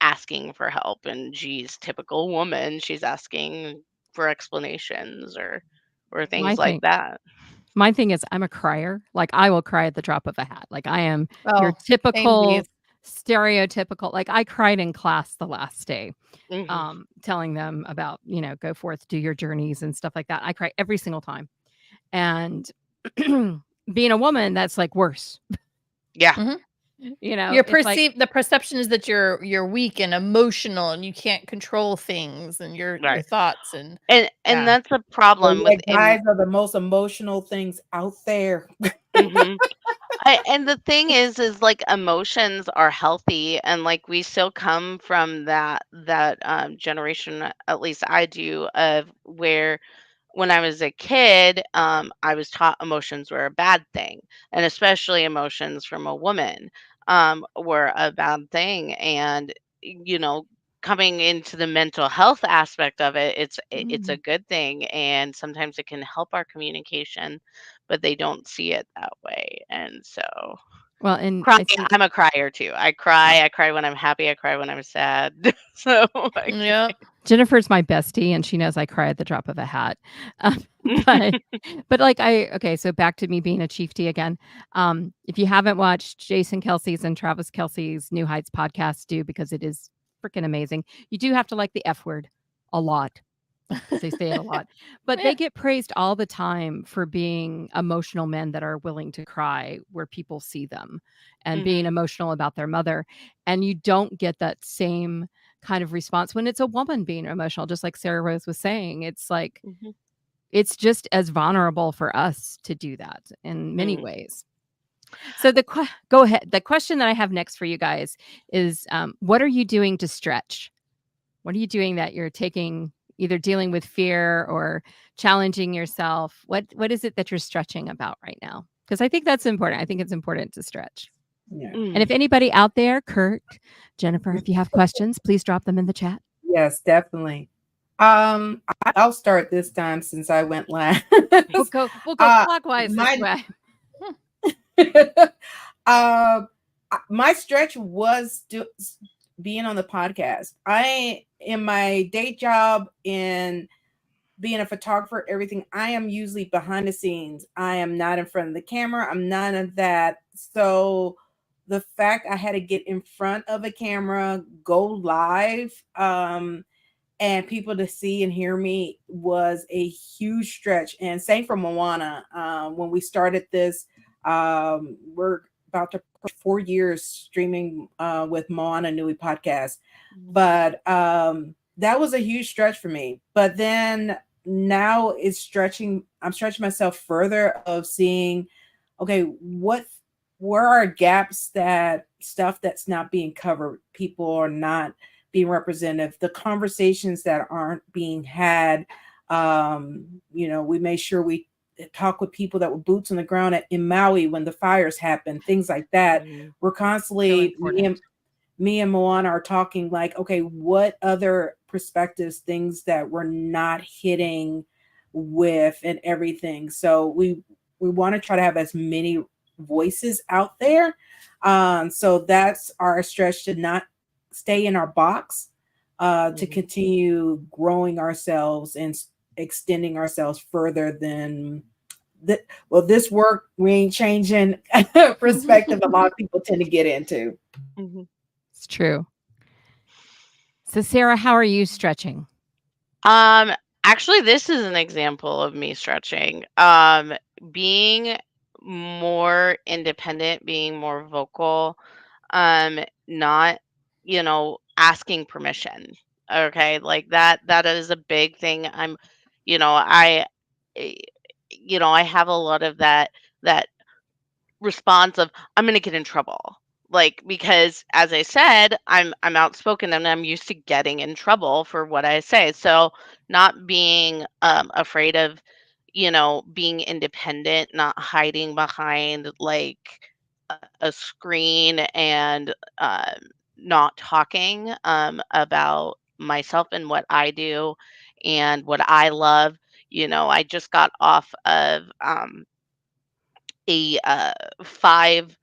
asking for help, and she's typical woman, she's asking for explanations or things like that. My thing is I'm a crier. Like I will cry at the drop of a hat. Like I am your Oh, typical same stereotypical. Like I cried in class the last day, Mhm. telling them about, go forth, do your journeys and stuff like that. I cry every single time. And being a woman, that's like worse. Yeah. Mhm. It's like, the perception is that you're weak and emotional and you can't control things and your Right. thoughts and And yeah. that's a But problem yeah, with guys are the most emotional things out there. mhm. And the thing is like emotions are healthy, and like we still come from that generation, at least I do, of where when I was a kid, I was taught emotions were a bad thing, and especially emotions from a woman were a bad thing. And coming into the mental health aspect of it, it's a good thing, and sometimes it can help our communication, but they don't see it that way. And so, well, and crying, I see. I'm a crier too. I cry when I'm happy. I cry when I'm sad. So, like, Yeah. Jennifer's my bestie, and she knows I cry at the drop of a hat. Um, but but like okay, so back to me being a chiefty again. If you haven't watched Jason Kelsey's and Travis Kelsey's New Heights podcast, do because it is freaking amazing. You do have to like the F word a lot. They say it a lot. But they get praised all the time for being emotional men that are willing to cry where people see them and being Mhm. emotional about their mother. And you don't get that same kind of response when it's a woman being emotional, just like Sarah Rose was saying. It's like, Mhm. it's just as vulnerable for us to do that in many Mm. ways. So go ahead. The question that I have next for you guys is, what are you doing to stretch? What are you doing that you're taking, either dealing with fear or challenging yourself? What is it that you're stretching about right now? Because I think that's important. I think it's important to stretch. Yeah. And Mm. if anybody out there, Kurt, Jennifer, if you have questions, please drop them in the chat. Yes, definitely. I'll start this time since I went last. We'll go uh, clockwise this my way. uh, my stretch was being on the podcast. I, in my day job, in being a photographer, everything, I am usually behind the scenes. I am not in front of the camera. I'm none of that. So the fact I had to get in front of a camera, go live, and people to see and hear me was a huge stretch. And same for Moana. When we started this, we're about to push 4 years streaming with Moana Nui podcast. Mhm. But that was a huge stretch for me. But then now it's stretching. I'm stretching myself further of seeing, okay, where are gaps, that stuff that's not being covered, people are not being representative, the conversations that aren't being had. We made sure we talk with people that were boots on the ground in Maui when the fires happened, things like that. Mhm. We're So constantly, important. me and Moana are talking like, okay, what other perspectives, things that we're not hitting with and everything. So we want to try to have as many voices out there. So that's our stretch, to not stay in our box, to Mhm. continue growing ourselves and extending ourselves further than that. Well, this work, we ain't changing perspective. A lot of people tend to get into. Mhm. It's true. So, Sarah, how are you stretching? Um, Actually, this is an example of me stretching. Being more independent, being more vocal, not, asking permission. Okay, like that is a big thing. You know, I, eh, I have a lot of that response of I'm going to get in trouble. Like because as I said, I'm outspoken and I'm used to getting in trouble for what I say. So not being afraid of, being independent, not hiding behind like a screen and not talking about myself and what I do and what I love. I just got off of a 5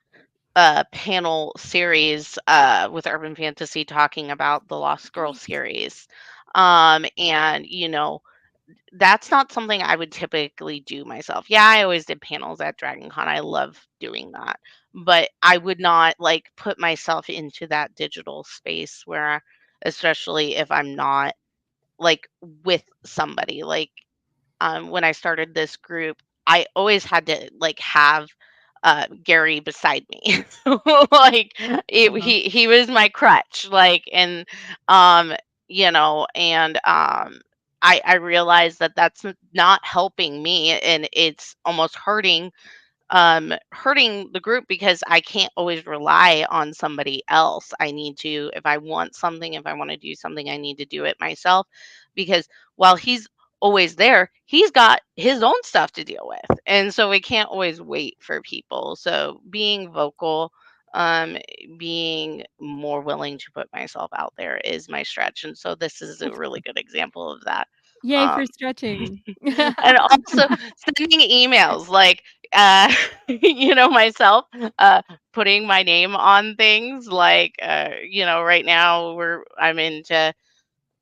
panel series with Urban Fantasy talking about the Lost Girl Nice. series. And that's not something I would typically do myself. Yeah, I always did panels at Dragon Con. I love doing that. But I would not like put myself into that digital space where, especially if I'm not like with somebody. Like when I started this group, I always had to like have Gary beside me. Like Uh-huh. he was my crutch. Like um and I realized that that's not helping me, and it's almost hurting the group because I can't always rely on somebody else. I need to, if I want something, if I want to do something, I need to do it myself because while he's always there, he's got his own stuff to deal with. And so we can't always wait for people. So being vocal, um, being more willing to put myself out there is my stretch. And so this is a That's really good example of that. Yay for Um, stretching. and also sending emails like myself putting my name on things like right now I'm into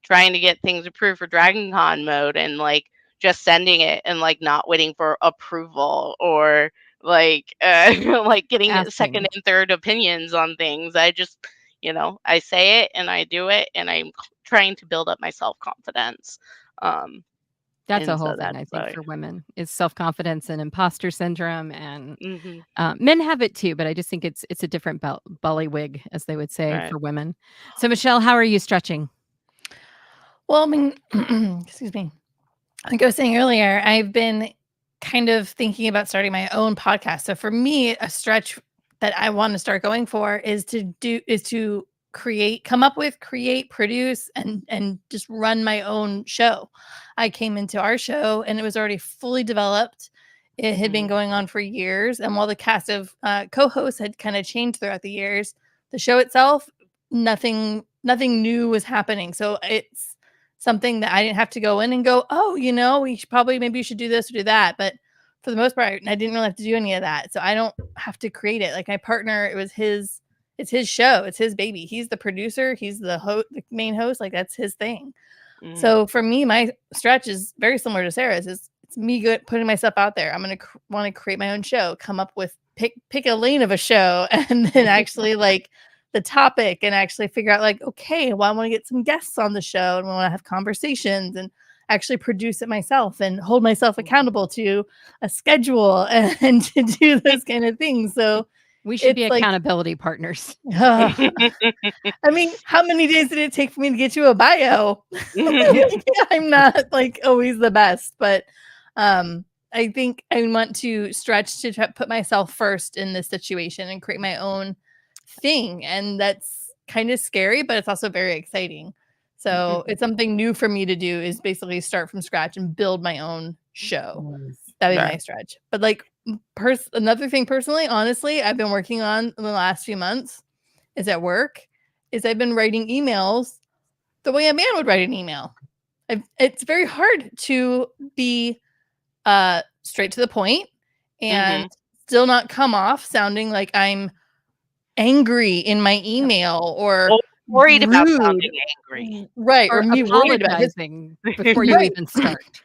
trying to get things approved for Dragon Con mode, and like just sending it and like not waiting for approval or like like getting second Asking. and third opinions on things. I just I say it and I do it, and I'm trying to build up my self confidence Um, That's a and whole so thing, that's I think, why. for women is self-confidence and imposter syndrome, and Mhm. men have it too, but I just think it's a different bullywig, as they would say, Right. for women. So, Michelle, how are you stretching? Well, I mean, excuse me. Like I was saying earlier, I've been kind of thinking about starting my own podcast. So for me, a stretch that I want to start going for is to come up with, create, produce, and just run my own show. I came into our show and it was already fully developed. It had been Mhm. going on for years, and while the cast of co-hosts had kind of changed throughout the years, the show itself, nothing new was happening. So it's something that I didn't have to go in and go, oh, we should maybe you should do this or do that. But for the most part, I didn't really have to do any of that. So I don't have to create it. Like my partner, it's his show. It's his baby. He's the producer. He's the main host. Like that's his thing. Mhm. So for me, my stretch is very similar to Sarah's. It's me putting myself out there. I'm going to want to create my own show, come up with, pick a lane of a show and then actually like the topic and actually figure out like, okay, well, I want to get some guests on the show and we want to have conversations and actually produce it myself and hold myself accountable to a schedule and to do those kind of things. So We should be it's like, accountability partners. I mean, how many days did it take for me to get you a bio? I'm not like always the best, but I think I want to stretch to put myself first in this situation and create my own thing. And that's kind of scary, but it's also very exciting. So it's something new for me to do is basically start from scratch and build my own show. Nice. That'd be Right. my stretch. But like another thing personally, honestly, I've been working on in the last few months is at work, is I've been writing emails the way a man would write an email. It's very hard to be straight to the point and Mhm. still not come off sounding like I'm angry in my email or Or worried about rude. sounding angry. Right. Or Or me worried about his apologizing before you right. even start.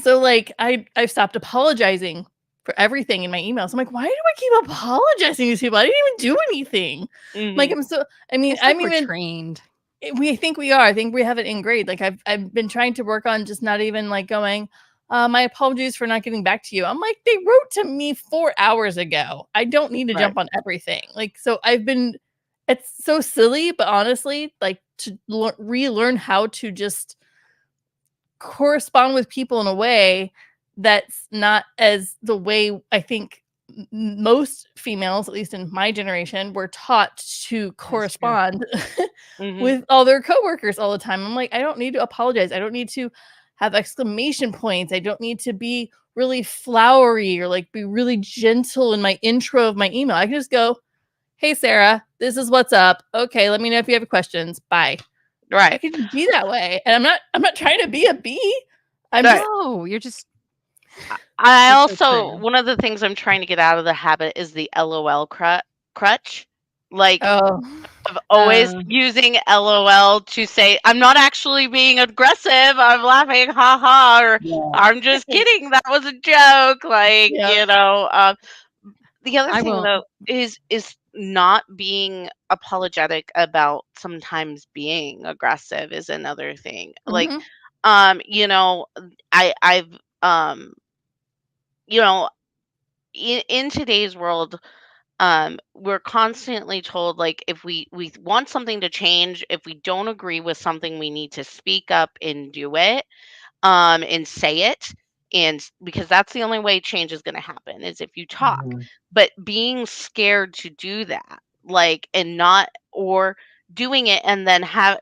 So like I've stopped apologizing for everything in my emails. I'm like, why do I keep apologizing to these people? I didn't even do anything. Like Mhm. I It's like I'm we're even trained. we think we are. I think we have it ingrained. Like I've been trying to work on just not even like going, my apologies for not getting back to you. I'm like, they wrote to me 4 hours ago. I don't need to Right. jump on everything. Like, so it's so silly, but honestly, like to relearn how to just correspond with people in a way that's not as the way I think most females, at least in my generation, were taught to That is true. correspond Mhm. with all their coworkers all the time. I'm like, I don't need to apologize. I don't need to have exclamation points. I don't need to be really flowery or like be really gentle in my intro of my email. I can just go, hey Sarah, this is what's up. Okay, let me know if you have questions. Bye. I Right. can just be that way. And I'm not trying to be a bee. I'm Right. just No, you're just I it's so also, true. one of the things I'm trying to get out of the habit is the LOL crutch. Like, oh of always Uh, using LOL to say, I'm not actually being aggressive. I'm laughing, ha ha, or Yeah. I'm just kidding. That was a joke. Like, yeah. the other I thing will though is not being apologetic about sometimes being aggressive is another thing. Like, Mhm. you know, I've you know, in today's world, we're constantly told like if we want something to change, if we don't agree with something, we need to speak up and do it, and say it, and because that's the only way change is going to happen is if you talk. Mhm. But being scared to do that, like, and not, or doing it and then have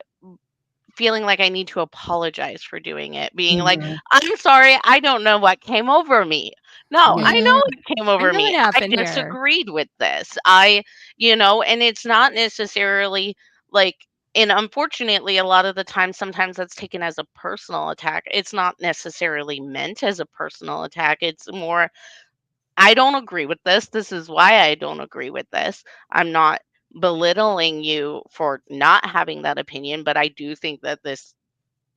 feeling like I need to apologize for doing it, being like, Mhm. "I'm sorry, I don't know what came over me." No, I Yeah. know Mm, what came I over know me. what I happened here. disagreed with this. And it's not necessarily like, and unfortunately, a lot of the time, sometimes that's taken as a personal attack. It's not necessarily meant as a personal attack. It's more, I don't agree with this. This is why I don't agree with this. I'm not belittling you for not having that opinion, but I do think that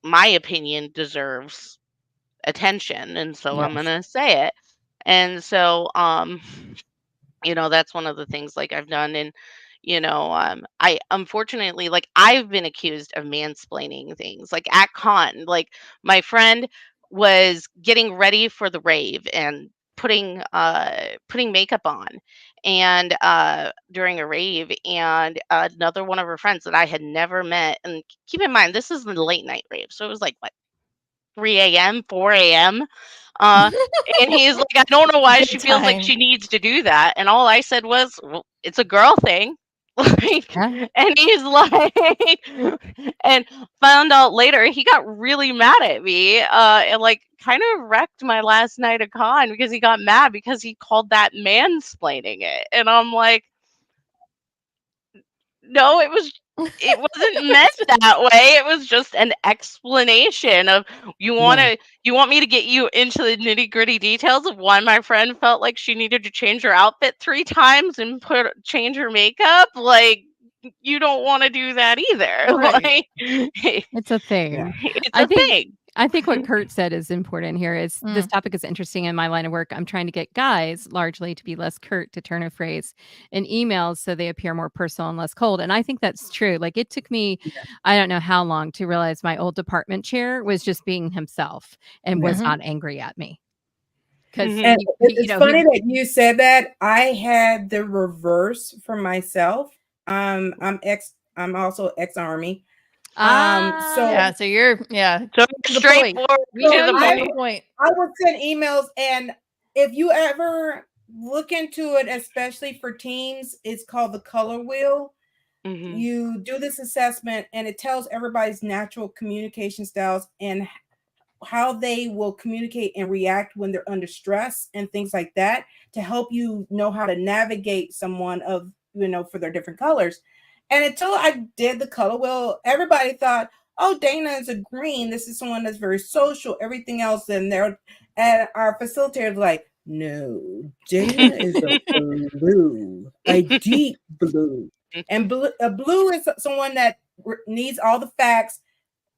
my opinion deserves attention, and so I'm Yes. gonna say it. And so, that's one of the things like I've done. And I unfortunately, like, I've been accused of mansplaining things, like, at con. Like, my friend was getting ready for the rave and putting makeup on, and during a rave, and another one of her friends that I had never met, and keep in mind this is the late night rave, so it was like, what, 3 a.m., 4 a.m. Uh, and he's like, I don't know why Good she feels like time. she needs to do that. And all I said was, well, it's a girl thing. Like, Yeah. and he's like, and found out later he got really mad at me, and like kind of wrecked my last night of con because he got mad because he called that mansplaining it. And I'm like, no, it wasn't meant that way. It was just an explanation of Yeah. you want me to get you into the nitty-gritty details of why my friend felt like she needed to change her outfit 3 times and change her makeup? Like, you don't want to do that either. Right. Like, It's a Yeah. thing. it's I a think thing. I think what Kurt said is important here is this Mm. topic is interesting in my line of work. I'm trying to get guys largely to be less curt, to turn a phrase in emails so they appear more personal and less cold. And I think that's true. Like it took me, Yeah. I don't know how long to realize my old department chair was just being himself and Yeah. was Mhm. not angry at me. Because Mhm. And it's he funny that you said that. I had the reverse for myself. I'm also ex-army. So Yeah, so you're So to the point. straightforward We to know the you to I the point. point. I would send emails, and if you ever look into it, especially for teens, it's called the color wheel. Mhm. You do this assessment, and it tells everybody's natural communication styles and how they will communicate and react when they're under stress and things like that, to help you know how to navigate someone of, for their different colors. And until I did the color wheel, everybody thought, oh, Dana is a green, this is someone that's very social, everything else. And our facilitator was like, no, Dana is a blue, a deep blue. And a blue is someone that needs all the facts.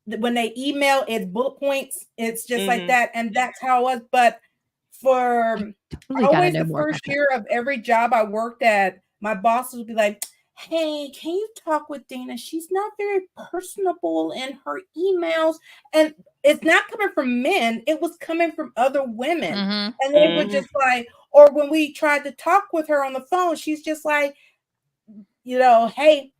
When they email, it's bullet points. It's just like Mhm. that, and that's how it was. But for totally got to always know the more about first that. year of every job I worked at, my boss would be like, "Hey, can you talk with Dana? She's not very personable in her emails." And it's not coming from men; it was coming from other women, Mhm. and they were Mhm. just like, or when we tried to talk with her on the phone, she's just like, hey,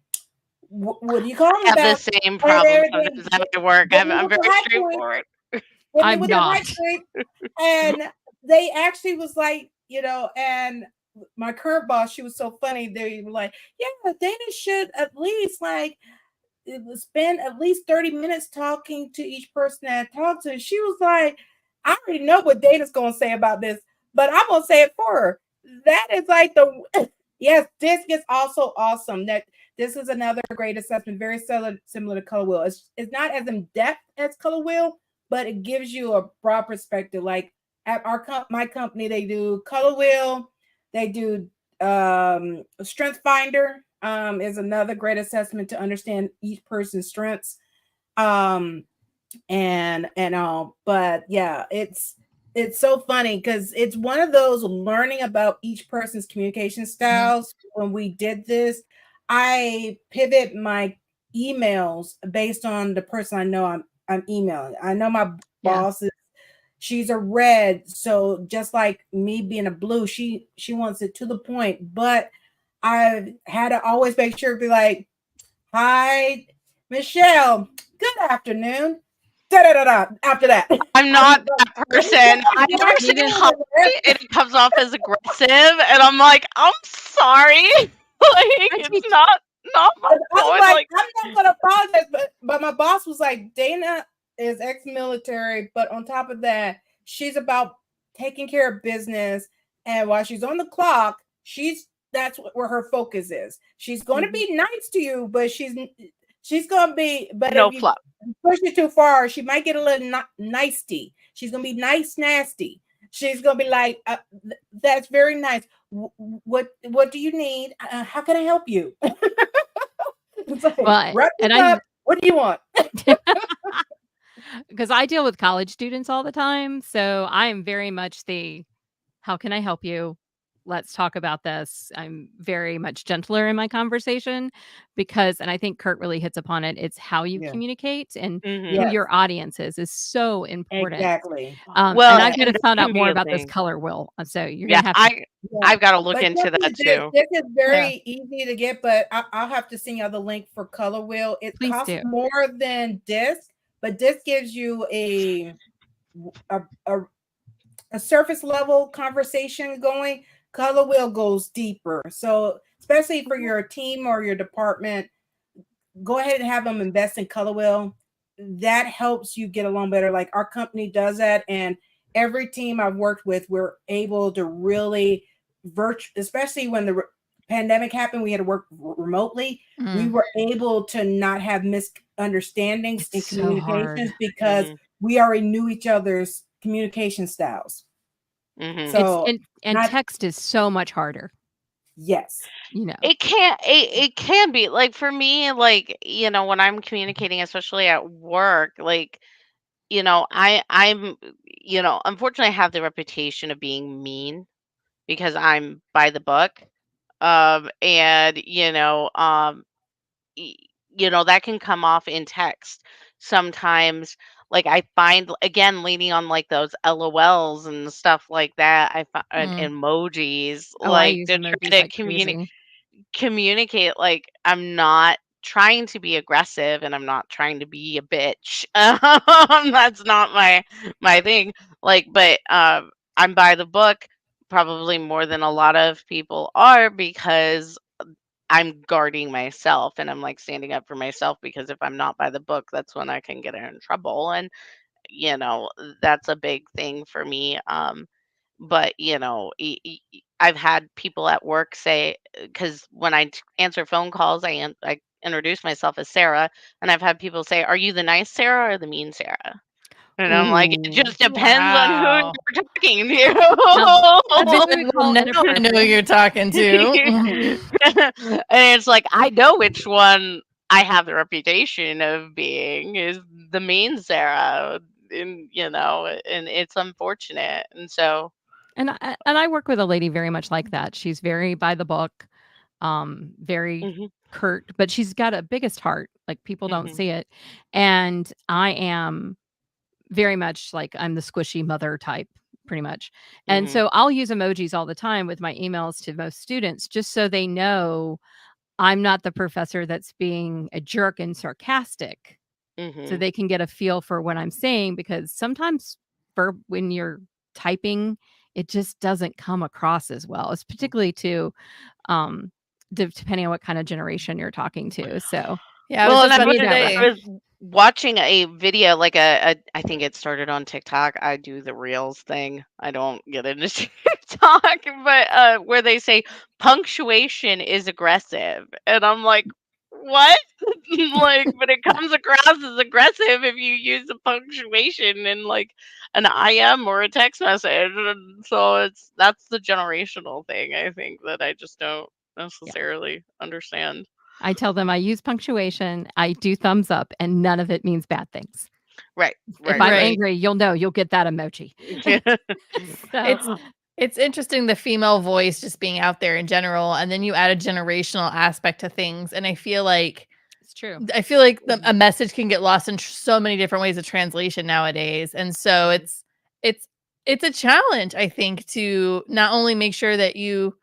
what are you calling Have the about? same And problem everything. sometimes at my work. Hit me I'm with very the high point. straightforward. Hit me I'm with the high not. point. And they actually was like, and my current boss, she was so funny. They were like, yeah, Dana should at least spend at least 30 minutes talking to each person that I talk to. She was like, I already know what Dana's gonna say about this, but I'm gonna say it for her. That is like the yes, this is also awesome. That this is another great assessment, very similar to Color Wheel. It's not as in depth as Color Wheel, but it gives you a broad perspective. Like at my company, they do Color Wheel, they do Strength Finder, is another great assessment to understand each person's strengths. Um, and all, but yeah, it's so funny because it's one of those learning about each person's communication Mhm. styles. When we did this, I pivot my emails based on the person I know I'm emailing. I know my Yeah. boss is, she's a red, so just like me being a blue, she wants it to the point. But I had to always make sure to be like, hi, Michelle, good afternoon. Da da da da. After that, I'm I'm not like, that person. I never say Neither. hi and it comes off as aggressive and I'm like, I'm sorry. Like, Aren't you it's not my I'm fault. like, Like, I'm not gonna apologize, but my boss was like, Dana is ex-military, but on top of that, she's about taking care of business, and while she's on the clock, that's where her focus is. She's going to mhm. be nice to you, but she's going to be. But No if you fluff. push it too far, she might get a little nicey. She's going to be nice, nasty. She's going to be like, "That's very nice. What do you need? How can I help you?" It's like, Well, wrap and this up. What do you want? because I deal with college students all the time, so I am very much the how can I help you? let's talk about this. I'm very much gentler in my conversation because, and I think Kurt really hits upon it, it's how you Yeah. communicate and who Mhm. Yes. your audience is so important. Exactly. And Well, I've got to and this found out can be more a about this thing. color wheel. So you're going Yeah, to have to Yeah. I've gotta look But into this that is this, too. this is Yeah. very easy to get, but I'll have to send you the link for Color Wheel. It please costs do. more than disc, but this gives you a, a, a surface level conversation going. Color Wheel goes deeper. So especially for your team or your department, go ahead and have them invest in Color Wheel. That helps you get along better. Like our company does that, and every team I've worked with, we're able to really especially when the pandemic happened, we had to work remotely. We Mm. were able to not have misunderstandings in It's so hard. communications because Mhm. we already knew each other's communication styles. Mhm. It's So and not text is so much harder, yes. you know. It can be, like, for me, like, when I'm communicating, especially at work, like, unfortunately, I have the reputation of being mean because I'm by the book, and, y that can come off in text. Sometimes, like, I find again, leaning on, like, those LOLs and stuff like that, I find and Mm. emojis, Oh, I like, use to emojis try to like crazy. communicate, like, I'm not trying to be aggressive and I'm not trying to be a bitch. That's not my thing. Like, but I'm by the book probably more than a lot of people are because I'm guarding myself and I'm like standing up for myself because if I'm not by the book, that's when I can get in trouble. And you know, that's a big thing for me. But I've had people at work say, because when answer phone calls, I introduce myself as Sarah, and I've had people say, "Are you the nice Sarah or the mean Sarah?" And I'm like, it Ooh. just depends on who Wow. you're talking Now that's Be what to. we like, well, call now I know who inappropriate. you're talking to. And it's like I know which one I have the reputation of being is the mean Sarah, and it's unfortunate, and so. And I work with a lady very much like that. She's very by the book, very Mhm, curt, but she's got a biggest heart. Like people don't mhm, see it. And I am very much like I'm the squishy mother type, pretty much. And mhm, so I'll use emojis all the time with my emails to most students just so they know I'm not the professor that's being a jerk and sarcastic. So mhm, they can get a feel for what I'm saying because sometimes when you're typing, it just doesn't come across as well. It's mm. particularly to um depending on what kind of generation you're talking to. So Yeah, I was Well, and just to about me to that say. I was watching a video, like I think it started on TikTok. I do the Reels thing. I don't get into TikTok, but where they say punctuation is aggressive, and I'm like, what? Like, but it comes across as aggressive if you use a punctuation in like an IM or a text message, and so that's the generational thing. I think that I just don't yeah. necessarily understand. I tell them I use punctuation, I do thumbs up, and none of it means bad things. Right, If right, I'm right. Right. angry, you'll get that emoji. So It's it's interesting the female voice just being out there in general, and then you add a generational aspect to things, and it's true. a message can get lost in so many different ways of translation nowadays, and so Mhm, it's it's a challenge, I think, to not only make sure that you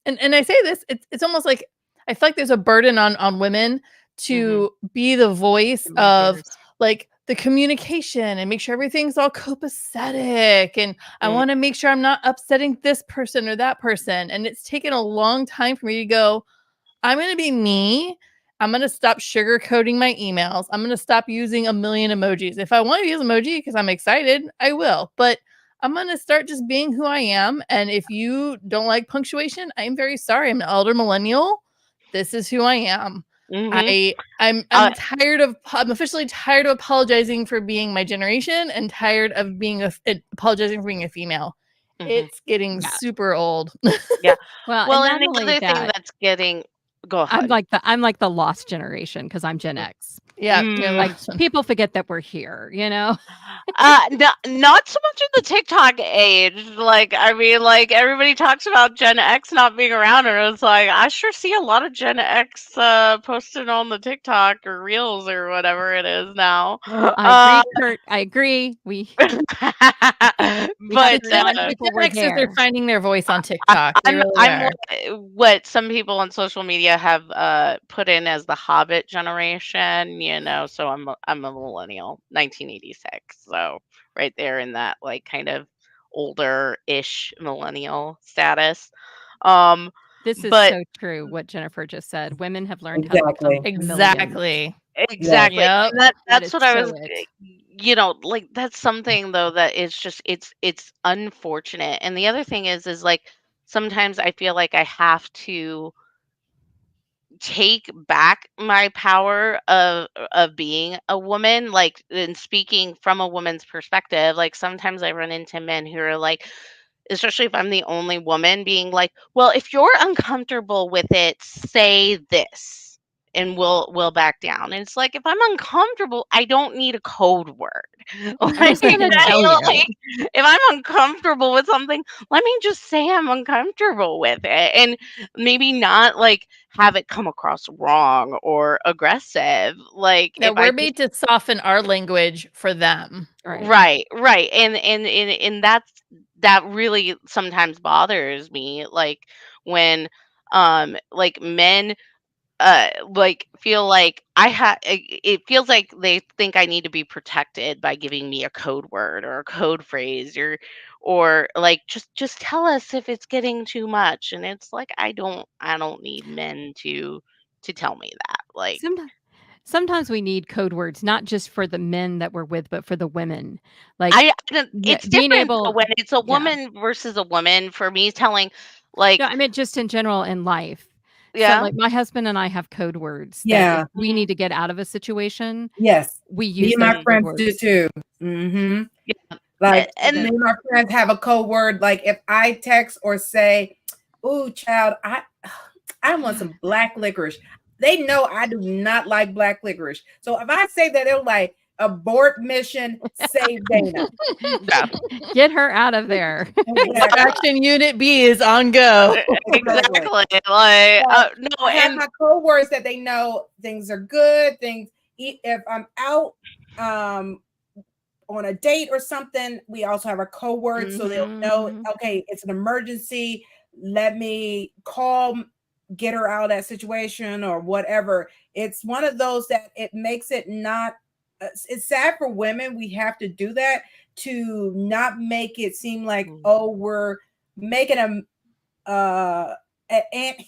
and I say this, it's almost like I feel like there's a burden on women mhm, to be the voice of Communicators. like the communication and make sure everything's all copacetic and I mm, want to make sure I'm not upsetting this person or that person. And it's taken a long time for me to go, I'm going to be me. I'm going to stop sugarcoating my emails. I'm going to stop using a million emojis. If I want to use emoji because I'm excited, I will. But I'm going to start just being who I am. And if you don't like punctuation, I'm very sorry. I'm an elder millennial. This is who I am. mhm. I'm tired of I'm officially tired of apologizing for being my generation and tired of being apologizing for being a female. Mhm, It's getting Yeah. super old. yeah. Well, and Well, not and the only other thing that, that's getting. Go ahead. I'm like the lost generation because I'm Gen Mm, X. Yeah, you're the Mm. Like, last one. people forget that we're here, you know? Not so much in the TikTok age. Like, I mean, like everybody talks about Gen X not being around, and it's like I sure see a lot of Gen X posted on the TikTok or Reels or whatever it is now. I agree, Kurt. I agree. We we have to But Gen, remind the people Gen we're Xers are there. finding their voice on TikTok. They really I'm are. what some people on social media have put in as the Hobbit generation. So I'm a millennial, 1986. So right there in that like kind of older-ish millennial status. Um, This is but so true what Jennifer just said. Women have learned how to become Exactly. chameleons. Exactly. Yes. exactly, Yep. and That that's is what I so was, it. like that's something though that is just it's unfortunate. And the other thing is like sometimes I feel like I have to take back my power of being a woman, like, and speaking from a woman's perspective. Like sometimes I run into men who are like, especially if I'm the only woman, being like, well, if you're uncomfortable with it, say this and we'll back down. And it's like, if I'm uncomfortable, I don't need a code word. I'm Like, just gonna tell you. like, if I'm uncomfortable with something, let me just say I'm uncomfortable with it. And maybe not like have it come across wrong or aggressive. Like Yeah, if I we're just made to soften our language for them. Right. right. And that really sometimes bothers me. Like when like men like feel like it feels like they think I need to be protected by giving me a code word or a code phrase or like just tell us if it's getting too much. And it's like I don't need men to tell me that. Like Sometimes we need code words, not just for the men that we're with, but for the women. Like, it's being different though able when it's a yeah. woman versus a woman. For me, telling No, like I meant just in general in life. So, yeah. like, my husband and I have code words that if Yeah. we need to get out of a situation, Yes. we Me use and those my Mhm. code friends do words. too. Hmm. Yeah. Like And me and my friends have a code word. Like if I text or say, "Ooh, child, I want some black licorice." They know I do not like black licorice. So if I say that, they're like, "Abort mission, save Dana." yeah. Get her out of there. Exactly. Extraction Unit B is on go. Exactly. Exactly. Like But no. I have And my code words that they know things are good. If I'm out um, on a date or something, we also have a code word so they'll know, Mhm. okay, it's an emergency. Let me call, get her out of that situation or whatever. It's one of those that it makes it not. It's sad for women. We have to do that to not make it seem like, mm, oh, we're making a ant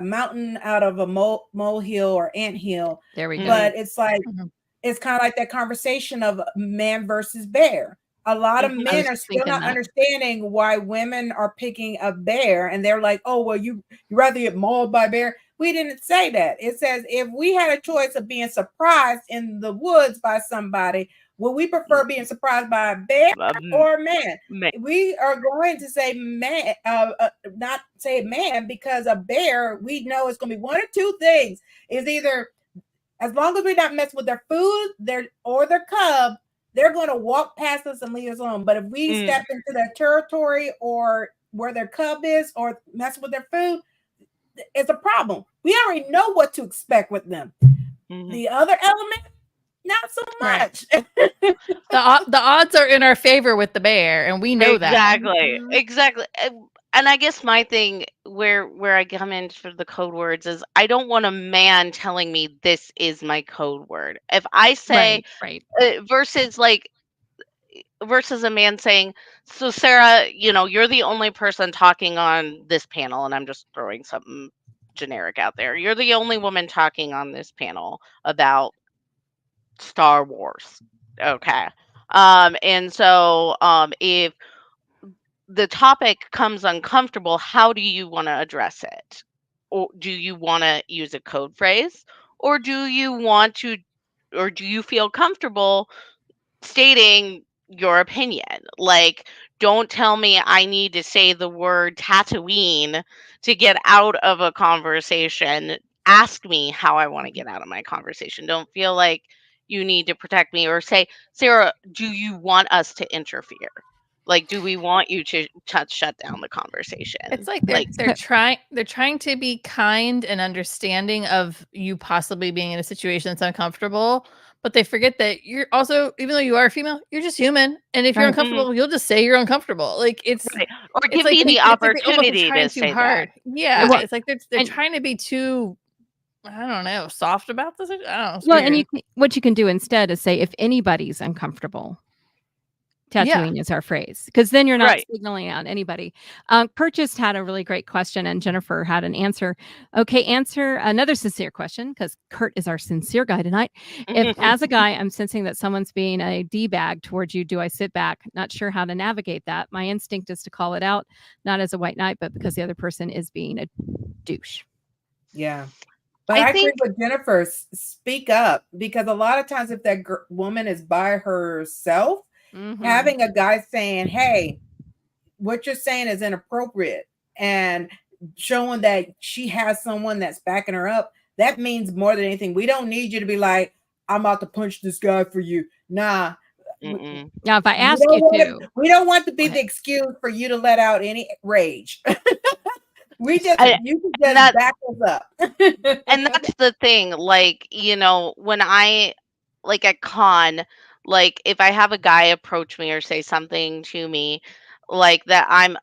mountain out of a molehill or ant hill. There we go. mhm, But it's like Mhm. it's kind of like that conversation of man versus bear. A lot of mhm, I was men are just still thinking not that. understanding why women are picking a bear, and they're like, "Oh, well, you rather get mauled by a bear." We didn't say that. It says if we had a choice of being surprised in the woods by somebody, would we prefer being surprised by a bear um, or a man? ma- We are going to say man, not say man, because a bear, we know it's going to be one or two things. Is either as long as we're not messing with their food, their cub, they're going to walk past us and leave us alone. But if we mm, step into their territory or where their cub is or mess with their food, it's a problem. We already know what to expect with them. mhm. The other element, not so Right. much. The odds are in our favor with the bear, and we know that. Exactly. Mhm. Exactly. And I guess my thing where I come in for the code words is I don't want a man telling me this is my code word. If I say Right, right. versus like versus a man saying, "So Sarah, you're the only person talking on this panel," and I'm just throwing something generic out there. You're the only woman talking on this panel about Star Wars. Okay. And so if the topic comes uncomfortable, how do you want to address it? Or do you want to use a code phrase? Or do you want to, or do you feel comfortable stating your opinion? Like, don't tell me I need to say the word Tatooine to get out of a conversation. ask me how I want to get out of my conversation. Don't feel like you need to protect me or say, Sarah, do you want us to interfere? Like, do we want you to shut down the conversation? It's like they're trying to be kind and understanding of you possibly being in a situation that's uncomfortable, but they forget that you're also, even though you are a female, you're just human. And if you're Right. uncomfortable, you'll just say you're uncomfortable. Like it's Right. Or it's give like me the it's like they almost are opportunity trying to too say that. hard. Yeah, Well, it's like they're and trying to be too, I don't know, soft about this. I don't know. It's well, and weird. what you can do instead is say, if anybody's uncomfortable, Yeah. tattooing is our phrase, because then you're not Right. signaling out anybody. Kurt just had a really great question, and Jennifer had an answer. Okay, answer another sincere question, because Kurt is our sincere guy tonight. If, as a guy, I'm sensing that someone's being a D-bag towards you, do I sit back? Not sure how to navigate that. My instinct is to call it out, not as a white knight, but because the other person is being a douche. Yeah. But I I agree think with Jennifer. Speak up, because a lot of times, if that woman is by herself, Mhm. having a guy saying, "Hey, what you're saying is inappropriate," and showing that she has someone that's backing her up, that means more than anything. We don't need you to be like, "I'm about to punch this guy for you." Nah. mm-mm. Now, if I We ask don't you want to, we don't want to be go the ahead. excuse for you to let out any rage. You I, can and just back us up. and that's the thing, like, when I, like, at con, like, if I have a guy approach me or say something to me like that, I'm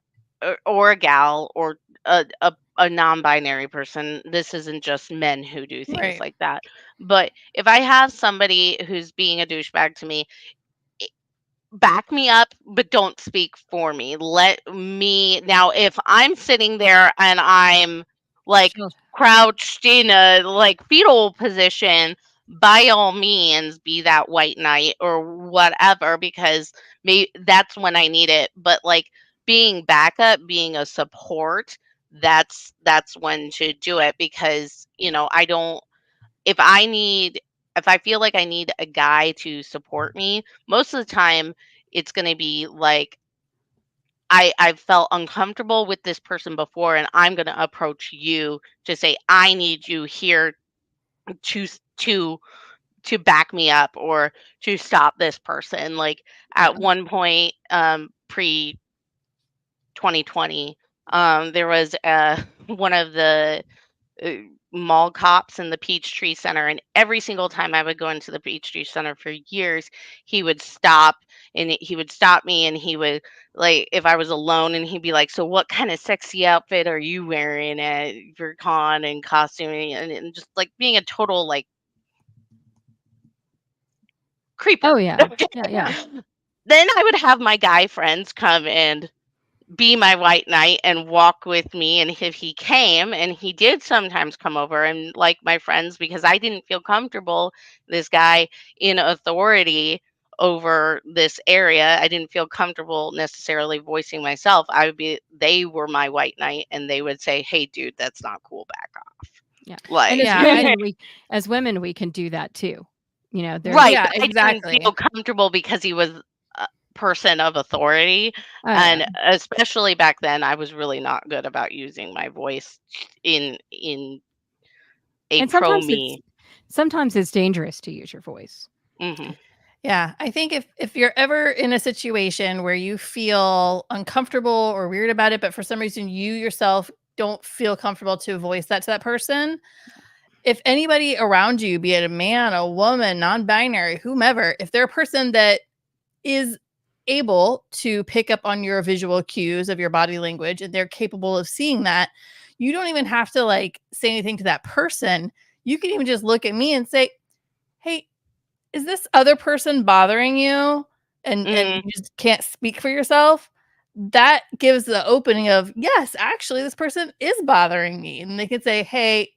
or a gal or a non-binary person, this isn't just men who do things Right. like that, but if I have somebody who's being a douchebag to me, back me up, but don't speak for me. Let me now, if I'm sitting there and I'm like Sure. crouched in a like fetal position, by all means be that white knight or whatever, because maybe that's when I need it. But like being backup, being a support, that's when to do it, because I don't, if I feel like I need a guy to support me, most of the time it's going to be like I've felt uncomfortable with this person before, and I'm going to approach you to say I need you here to back me up or to stop this person. Like Yeah. at one point, pre 2020, there was one of the uh, mall cops in the Peachtree Center, and every single time I would go into the Peachtree Center for years, he would stop and he would stop me, and he would, like, if I was alone, and he'd be like, "So what kind of sexy outfit are you wearing at your con and costuming?" And just like being a total like creeper. Oh, yeah. Yeah. Then I would have my guy friends come and be my white knight and walk with me, and if he came, and he did sometimes come over, and like my friends, because I didn't feel comfortable, this guy in authority over this area, I didn't feel comfortable necessarily voicing myself. They were my white knight, and they would say, "Hey dude, that's not cool, back off." Yeah. And Like as Yeah. women, we can do that too. There's right, Yeah, but I didn't exactly. feel comfortable because he was a person of authority, oh, yeah. and especially back then, I was really not good about using my voice in a And pro me. sometimes it's dangerous to use your voice. Mhm. Yeah, I think if you're ever in a situation where you feel uncomfortable or weird about it, but for some reason you yourself don't feel comfortable to voice that to that person, if anybody around you, be it a man, a woman, non-binary, whomever, if they're a person that is able to pick up on your visual cues of your body language and they're capable of seeing that, you don't even have to like say anything to that person. You can even just look at me and say, "Hey, is this other person bothering you?" And Mhm. you just can't speak for yourself. That gives the opening of, yes, actually this person is bothering me, and they can say, "Hey,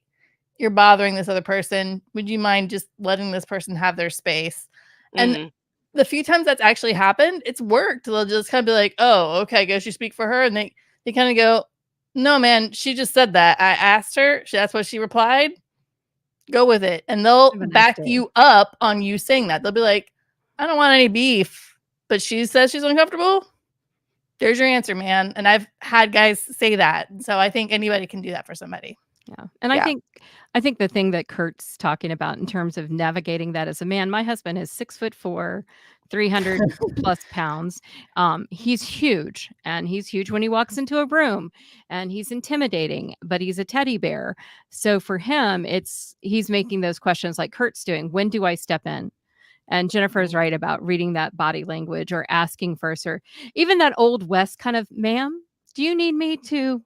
you're bothering this other person. Would you mind just letting this person have their space?" And Mhm. the few times that's actually happened, it's worked. They'll just kind of be like, "Oh, okay, I guess you speak for her," and they kind of go, "No, man, she just said that. I asked her. That's what she replied. Go with it." And they'll Have a nice back day. you up on you saying that. They'll be like, "I don't want any beef, but she says she's uncomfortable. There's your answer, man." And I've had guys say that. So I think anybody can do that for somebody. Yeah. And Yeah. I think the thing that Kurt's talking about in terms of navigating that as a man, my husband is 6'4", 300 plus pounds. He's huge, and he's huge when he walks into a room, and he's intimidating, but he's a teddy bear. So for him, he's making those questions like Kurt's doing. When do I step in? And Jennifer's right about reading that body language or asking first, or even that old West kind of, ma'am, do you need me to,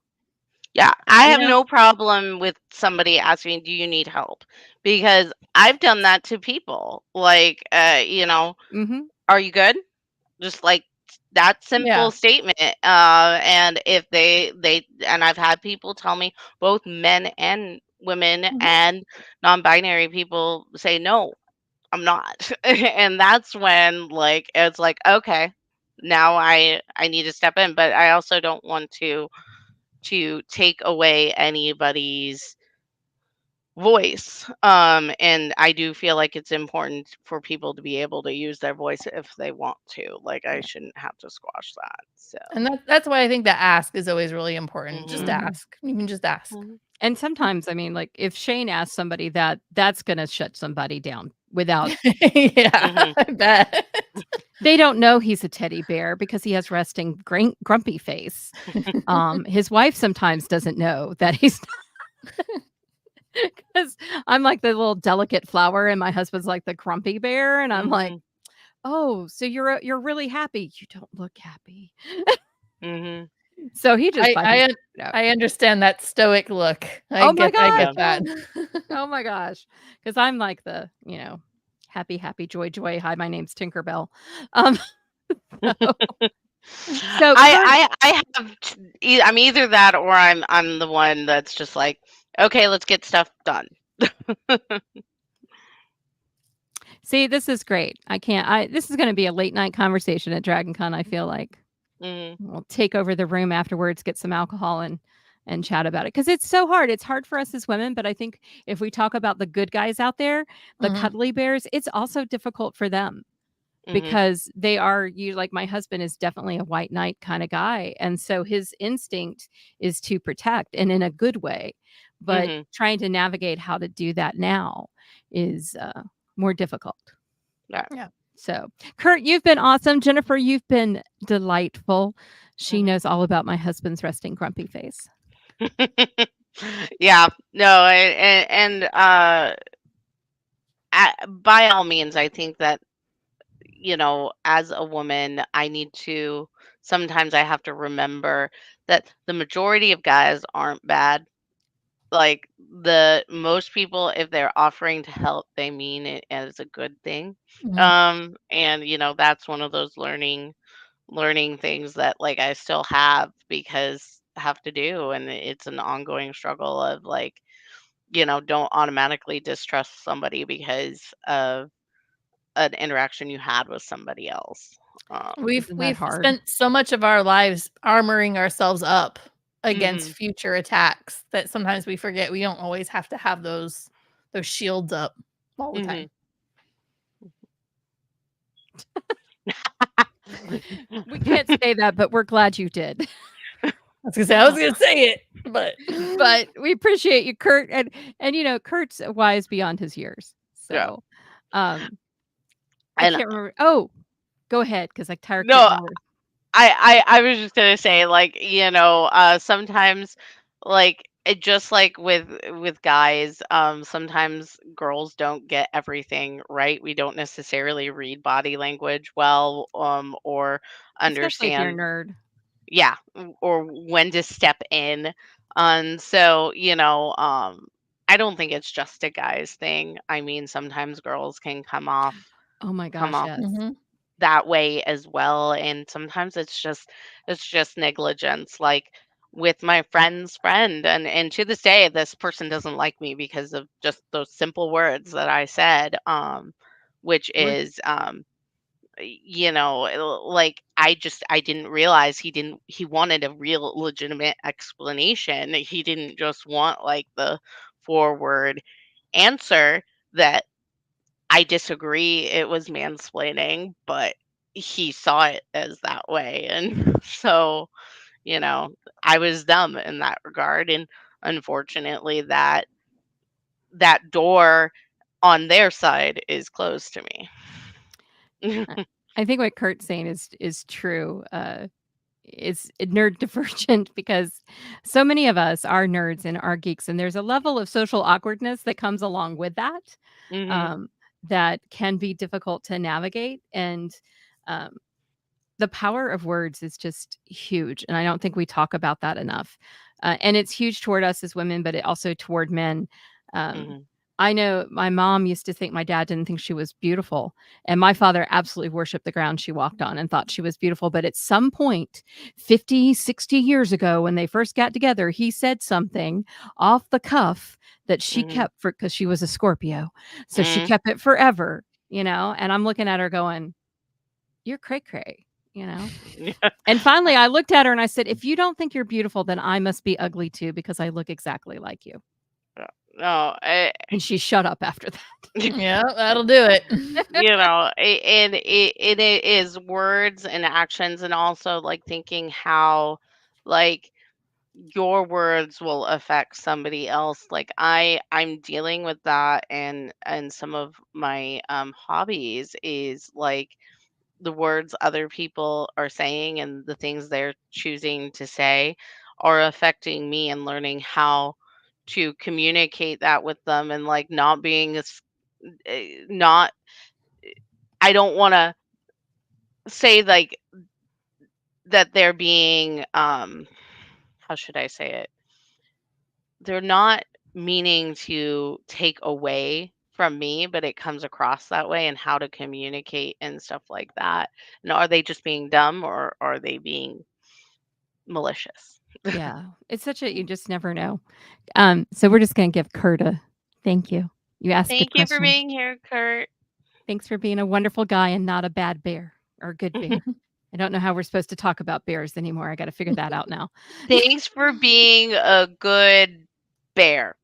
Yeah, I you have know? no problem with somebody asking, "Do you need help?" Because I've done that to people. Like, Hmm. "Are you good?" Just like that Yeah. simple statement. And if and I've had people tell me, both men and women Mhm. and non-binary people say, "No, I'm not." And that's when like it's like, okay, now I need to step in, but I also don't want to take away anybody's voice. And I do feel like it's important for people to be able to use their voice if they want to. Like, I Yeah. shouldn't have to squash that. So, And that's why I think the ask is always really important. Just mhm, Mhm. ask. You can just ask. mhm, And sometimes, I mean, like, if Shane asks somebody that, that's gonna shut somebody down without, Yeah, mhm, I bet. they don't know he's a teddy bear because he has resting grumpy face. His wife sometimes doesn't know that he's, because I'm like the little delicate flower and my husband's like the grumpy bear, and I'm like, mhm, "Oh, so you're really happy. You don't look happy." mhm. So he just I I bypasses un it out. I understand that stoic look. Oh my I gosh, Yeah. get that. oh my gosh, because 'cause I'm like the, happy, happy, joy, joy. Hi, my name's Tinkerbell. Um, so so Kurt, I have I'm either that or I'm the one that's just like, okay, let's get stuff done. see, this is great. This is gonna be a late night conversation at Dragon Con, I feel like. Mhm, We'll take over the room afterwards, get some alcohol, and chat about it because it's so hard. It's hard for us as women, but I think if we talk about the good guys out there, the Mhm. cuddly bears, it's also difficult for them mhm, because they are you like my husband is definitely a white knight kind of guy. And so his instinct is to protect and in a good way. But mhm. trying to navigate how to do that now is more difficult. Yeah. Yeah. So, Kurt, you've been awesome. Jennifer, you've been delightful. She Mhm. knows all about my husband's resting grumpy face. Yeah. No, by all means, I think that, as a woman, I need to sometimes I have to remember that the majority of guys aren't bad. Like, the most people, if they're offering to help, they mean it as a good thing. Mhm. And that's one of those learning things that like I still have because have to do, and it's an ongoing struggle of like, don't automatically distrust somebody because of an interaction you had with somebody else. We've Isn't that we've hard? spent so much of our lives armoring ourselves up against Mhm. future attacks that sometimes we forget we don't always have to have those shields up all the time. Mhm. We can't say that, but we're glad you did. I was gonna say it, but But we appreciate you, Kurt, and Kurt's wise beyond his years. Yeah. So, um, I And can't remember. Oh, go ahead, because like Tyra couldn't no, remember. I was just gonna say, like, sometimes, like, just like with guys, sometimes girls don't get everything right. We don't necessarily read body language well, or Especially if you're a understand, nerd. yeah, or when to step in. So, I don't think it's just a guy's thing. I mean, sometimes girls can Oh my come gosh, off yes. Mhm. that way as well, and sometimes it's just negligence, like with my friend's friend, and to this day this person doesn't like me because of just those simple words that I said, which What? is, like, I didn't realize he wanted a real legitimate explanation. He didn't just want like the forward answer that I disagree, it was mansplaining, but he saw it as that way, and so, you know, I was dumb in that regard, and unfortunately, that door on their side is closed to me. I think what Kurt's saying is true. Is nerd divergent because so many of us are nerds and are geeks, and there's a level of social awkwardness that comes along with that, Mhm. um, that can be difficult to navigate. And um, the power of words is just huge, and I don't think we talk about that enough. And it's huge toward us as women, but it also toward men. Um, Mhm. I know my mom used to think my dad didn't think she was beautiful, and my father absolutely worshiped the ground she walked on and thought she was beautiful. But at some point, 50, 60 years ago, when they first got together, he said something off the cuff that she Mhm. kept for because she was a Scorpio. So she Mhm. kept it forever, and I'm looking at her going, "You're cray cray, you know?" Yeah. And finally, I looked at her and I said, "If you don't think you're beautiful, then I must be ugly too because I look exactly like you." No, And she shut up after that. Yeah, that'll do it. and it is words and actions, and also like thinking how like your words will affect somebody else. Like I'm dealing with that, and some of my hobbies is like the words other people are saying and the things they're choosing to say are affecting me, and learning how to communicate that with them, and like not being not I don't want to say like that they're being how should I say it? They're not meaning to take away from me, but it comes across that way, and how to communicate and stuff like that. And are they just being dumb, or are they being malicious? Yeah. It's such a you just never know. So we're just gonna give Kurt a thank you. You asked good Thank you for questions. being here, Kurt. Thanks for being a wonderful guy and not a bad bear or a good bear. I don't know how we're supposed to talk about bears anymore. I got to figure that out now. Thanks for being a good bear.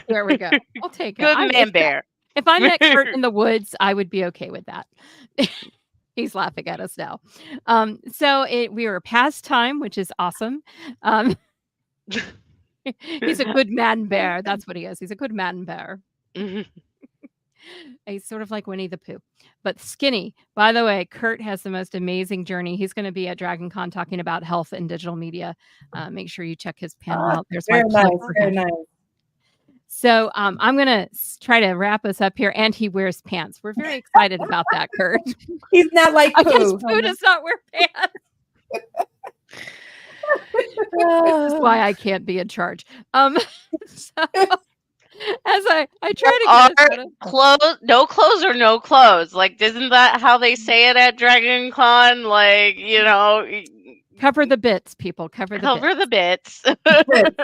There we go. I'll take it. Good man bear. If I met Kurt in the woods, I would be okay with that. He's laughing at us now. We were past time, which is awesome. Um, he's a good man bear. That's what he is. He's a good man bear. He's sort of like Winnie the Pooh, but skinny. By the way, Kurt has the most amazing journey. He's going to be at Dragon Con talking about health and digital media. Make sure you check his panel out. There's my Very plug nice. for Very him. nice. So I'm going to try to wrap us up here. And he wears pants. We're very excited about that, Kurt. He's not like I guess Pooh. Pooh does not wear pants. This is why I can't be in charge. So as I try to Are get us out of clothes no clothes or no clothes? Like, isn't that how they say it at Dragon Con? Like, cover the bits, people. Cover the bits. the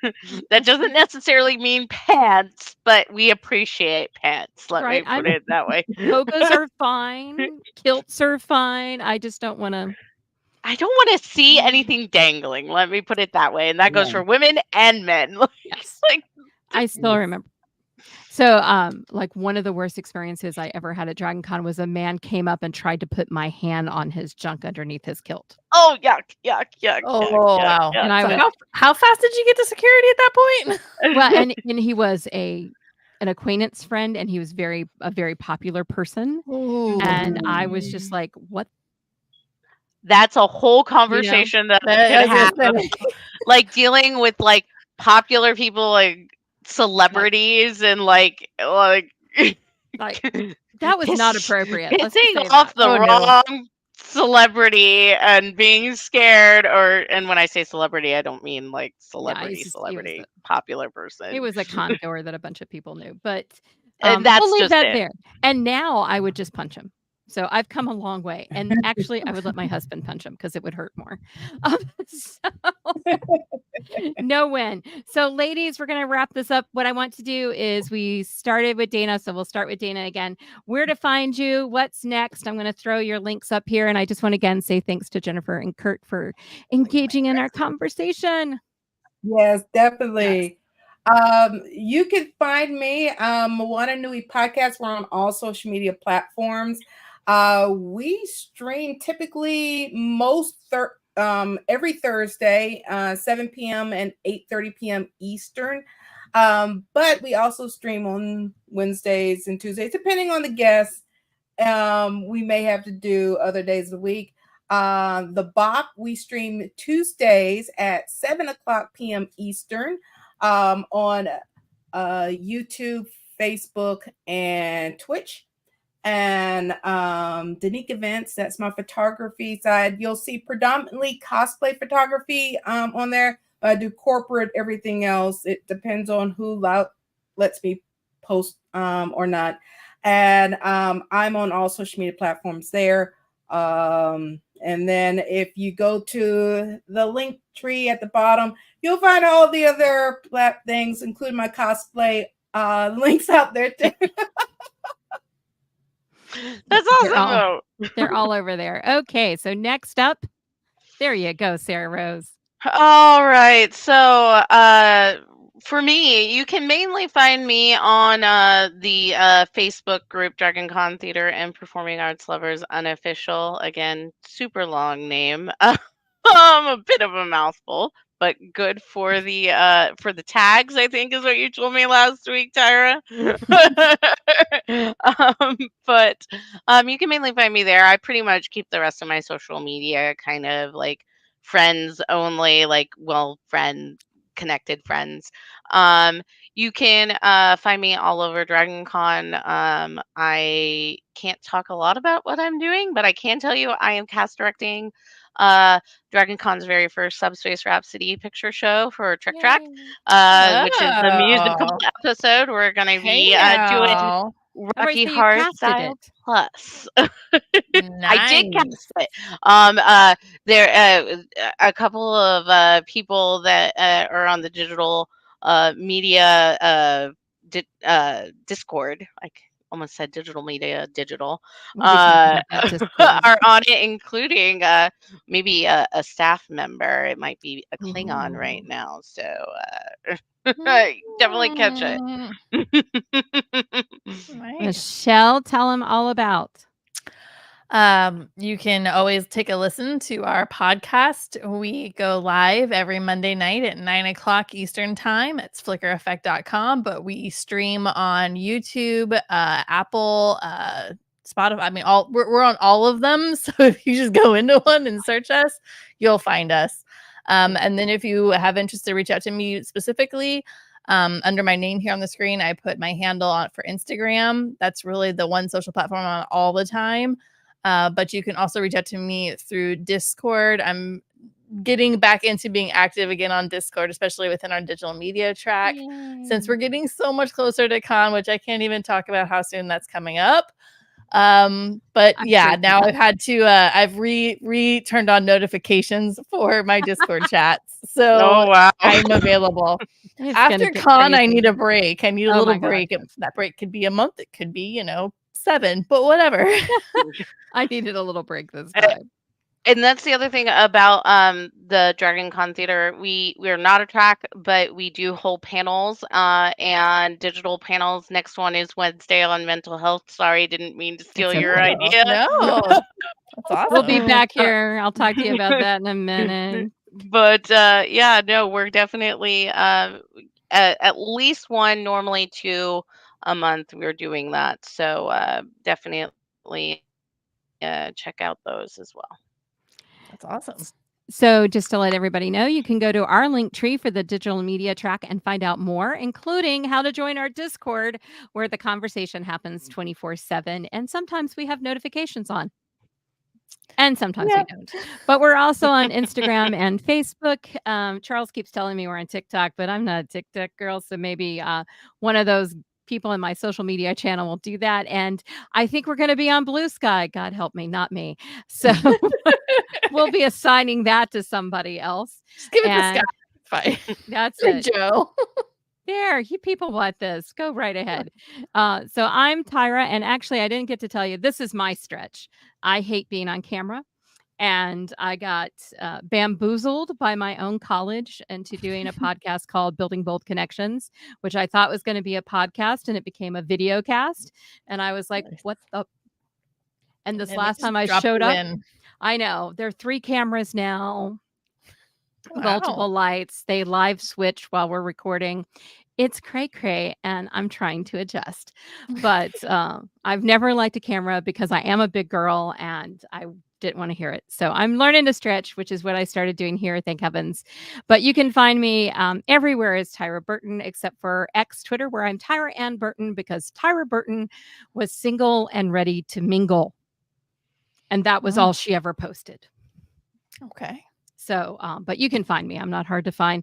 bits. That doesn't necessarily mean pants, but we appreciate pants. Let Right. me put it that way. Togas are fine. Kilts are fine. I just don't want to. I don't want to see anything dangling. Let me put it that way, and that goes for women and men. Yes. Like, I still remember. So, like one of the worst experiences I ever had at Dragon Con was a man came up and tried to put my hand on his junk underneath his kilt. oh yuck, yuck, yuck, Oh, yuck, wow. yuck, And I So was how fast did you get to security at that point? well, and he was an acquaintance friend, and he was a very popular person. Ooh. And I was just like, what? That's a whole conversation that we could have, like dealing with like popular people, like celebrities, and like Like that was not appropriate. Let's just pissing say off that. the wrong celebrity and being scared. And when I say celebrity, I don't mean like celebrity, popular person. He was a connoisseur that a bunch of people knew, but And that's we'll leave just that it. there. And now I would just punch him. So I've come a long way. And actually, I would let my husband punch him because it would hurt more. No win. So, ladies, we're going to wrap this up. What I want to do is we started with Dana. So we'll start with Dana again. Where to find you? What's next? I'm going to throw your links up here. And I just want to again say thanks to Jennifer and Kurt for engaging in our conversation. Yes, definitely. You can find me, Moana Nui Podcast. We're on all social media platforms. We stream typically most every Thursday, 7 p.m. and 8:30 p.m. Eastern. But we also stream on Wednesdays and Tuesdays, depending on the guests. We may have to do other days of the week. The BOP, we stream Tuesdays at 7 o'clock p.m. Eastern on YouTube, Facebook, and Twitch. And Danique Events, that's my photography side. You'll see predominantly cosplay photography on there. But I do corporate, everything else. It depends on who lets me post or not. And I'm on all social media platforms there. And then if you go to the link tree at the bottom, you'll find all the other things, including my cosplay links out there too. That's awesome. They're all over there. Okay, so next up, there you go, Sarah Rose. All right. So, for me, you can mainly find me on the Facebook group Dragon Con Theater and Performing Arts Lovers Unofficial. Again, super long name. A bit of a mouthful, but good for the tags, I think is what you told me last week, Tyra. But you can mainly find me there. I pretty much keep the rest of my social media kind of like friends only, like connected friends. You can find me all over Dragon Con. I can't talk a lot about what I'm doing, but I can tell you I am cast directing Dragon Con's very first Subspace Rhapsody picture show for Trick Track, which is the musical episode. We're going to be doing Rocky Horror Style Plus. I did cast it. There a couple of people that are on the digital media Discord. I almost said digital media digital. Are on it, including maybe a staff member. It might be a Klingon right now, so definitely catch it. Michelle, tell them all about. You can always take a listen to our podcast. We go live every Monday night at 9 o'clock Eastern time. It's flickereffect.com, but we stream on YouTube, Apple, Spotify. I mean, we're on all of them. So if you just go into one and search us, you'll find us. And then if you have interest to reach out to me specifically, under my name here on the screen, I put my handle on for Instagram. That's really the one social platform I'm on all the time. But you can also reach out to me through Discord. I'm getting back into being active again on Discord, especially within our digital media track. Yay. Since we're getting so much closer to con, which I can't even talk about how soon that's coming up. But yeah, now I've had to I've turned on notifications for my Discord chats. So I'm available. After con, I need a break. I need a little break. That break could be a month. It could be, 7, but whatever. I needed a little break this time. And that's the other thing about the Dragon Con Theater. We're not a track, but we do hold panels and digital panels. Next one is Wednesday on mental health. Sorry, didn't mean to steal your idea. No, that's awesome. We'll be back here. I'll talk to you about that in a minute. But yeah, no, we're definitely at least one, normally 2 a month. We're doing that. So definitely check out those as well. That's awesome. So just to let everybody know, you can go to our link tree for the digital media track and find out more, including how to join our Discord, where the conversation happens 24/7. And sometimes we have notifications on. And sometimes we don't. But we're also on Instagram and Facebook. Charles keeps telling me we're on TikTok, but I'm not a TikTok girl. So maybe one of those people in my social media channel will do that. And I think we're going to be on Blue Sky. God help me, not me. So we'll be assigning that to somebody else. Just give it to Sky. Fine. That's it. Joe. There, you people want this. Go right ahead. So I'm Tyra, and actually, I didn't get to tell you, this is my stretch. I hate being on camera, and I got bamboozled by my own college into doing a podcast called Building Bold Connections, which I thought was going to be a podcast, and it became a video cast. And I was like, what the? And this And they last just time I drop showed you up, in. I know there are 3 cameras now, Wow. multiple lights. They live switch while we're recording. It's cray cray, and I'm trying to adjust. But I've never liked a camera because I am a big girl and I didn't want to hear it. So I'm learning to stretch, which is what I started doing here. Thank heavens. But you can find me everywhere as Tyra Burton, except for X Twitter, where I'm Tyra Ann Burton because Tyra Burton was single and ready to mingle. And that was all she ever posted. Okay. So, but you can find me. I'm not hard to find.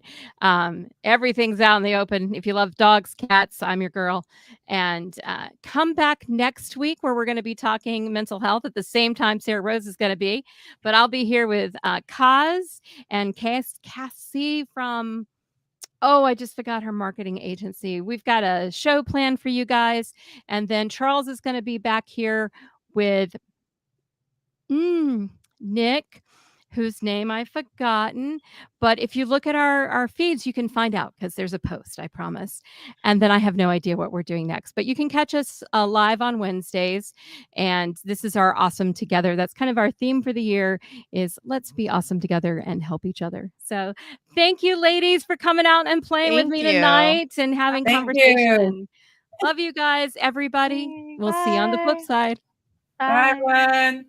Everything's out in the open. If you love dogs, cats, I'm your girl. And come back next week where we're going to be talking mental health at the same time Sarah Rose is going to be. But I'll be here with Kaz and Cassie from, oh, I just forgot her marketing agency. We've got a show planned for you guys. And then Charles is going to be back here with Nick, whose name I've forgotten. But if you look at our feeds, you can find out because there's a post, I promise. And then I have no idea what we're doing next. But you can catch us live on Wednesdays. And this is our Awesome Together. That's kind of our theme for the year is let's be awesome together and help each other. So thank you, ladies, for coming out and playing with Thank me you. tonight and having Thank conversation. you. Love you guys, everybody. We'll see you on the flip Bye. side. Bye, Bye. everyone.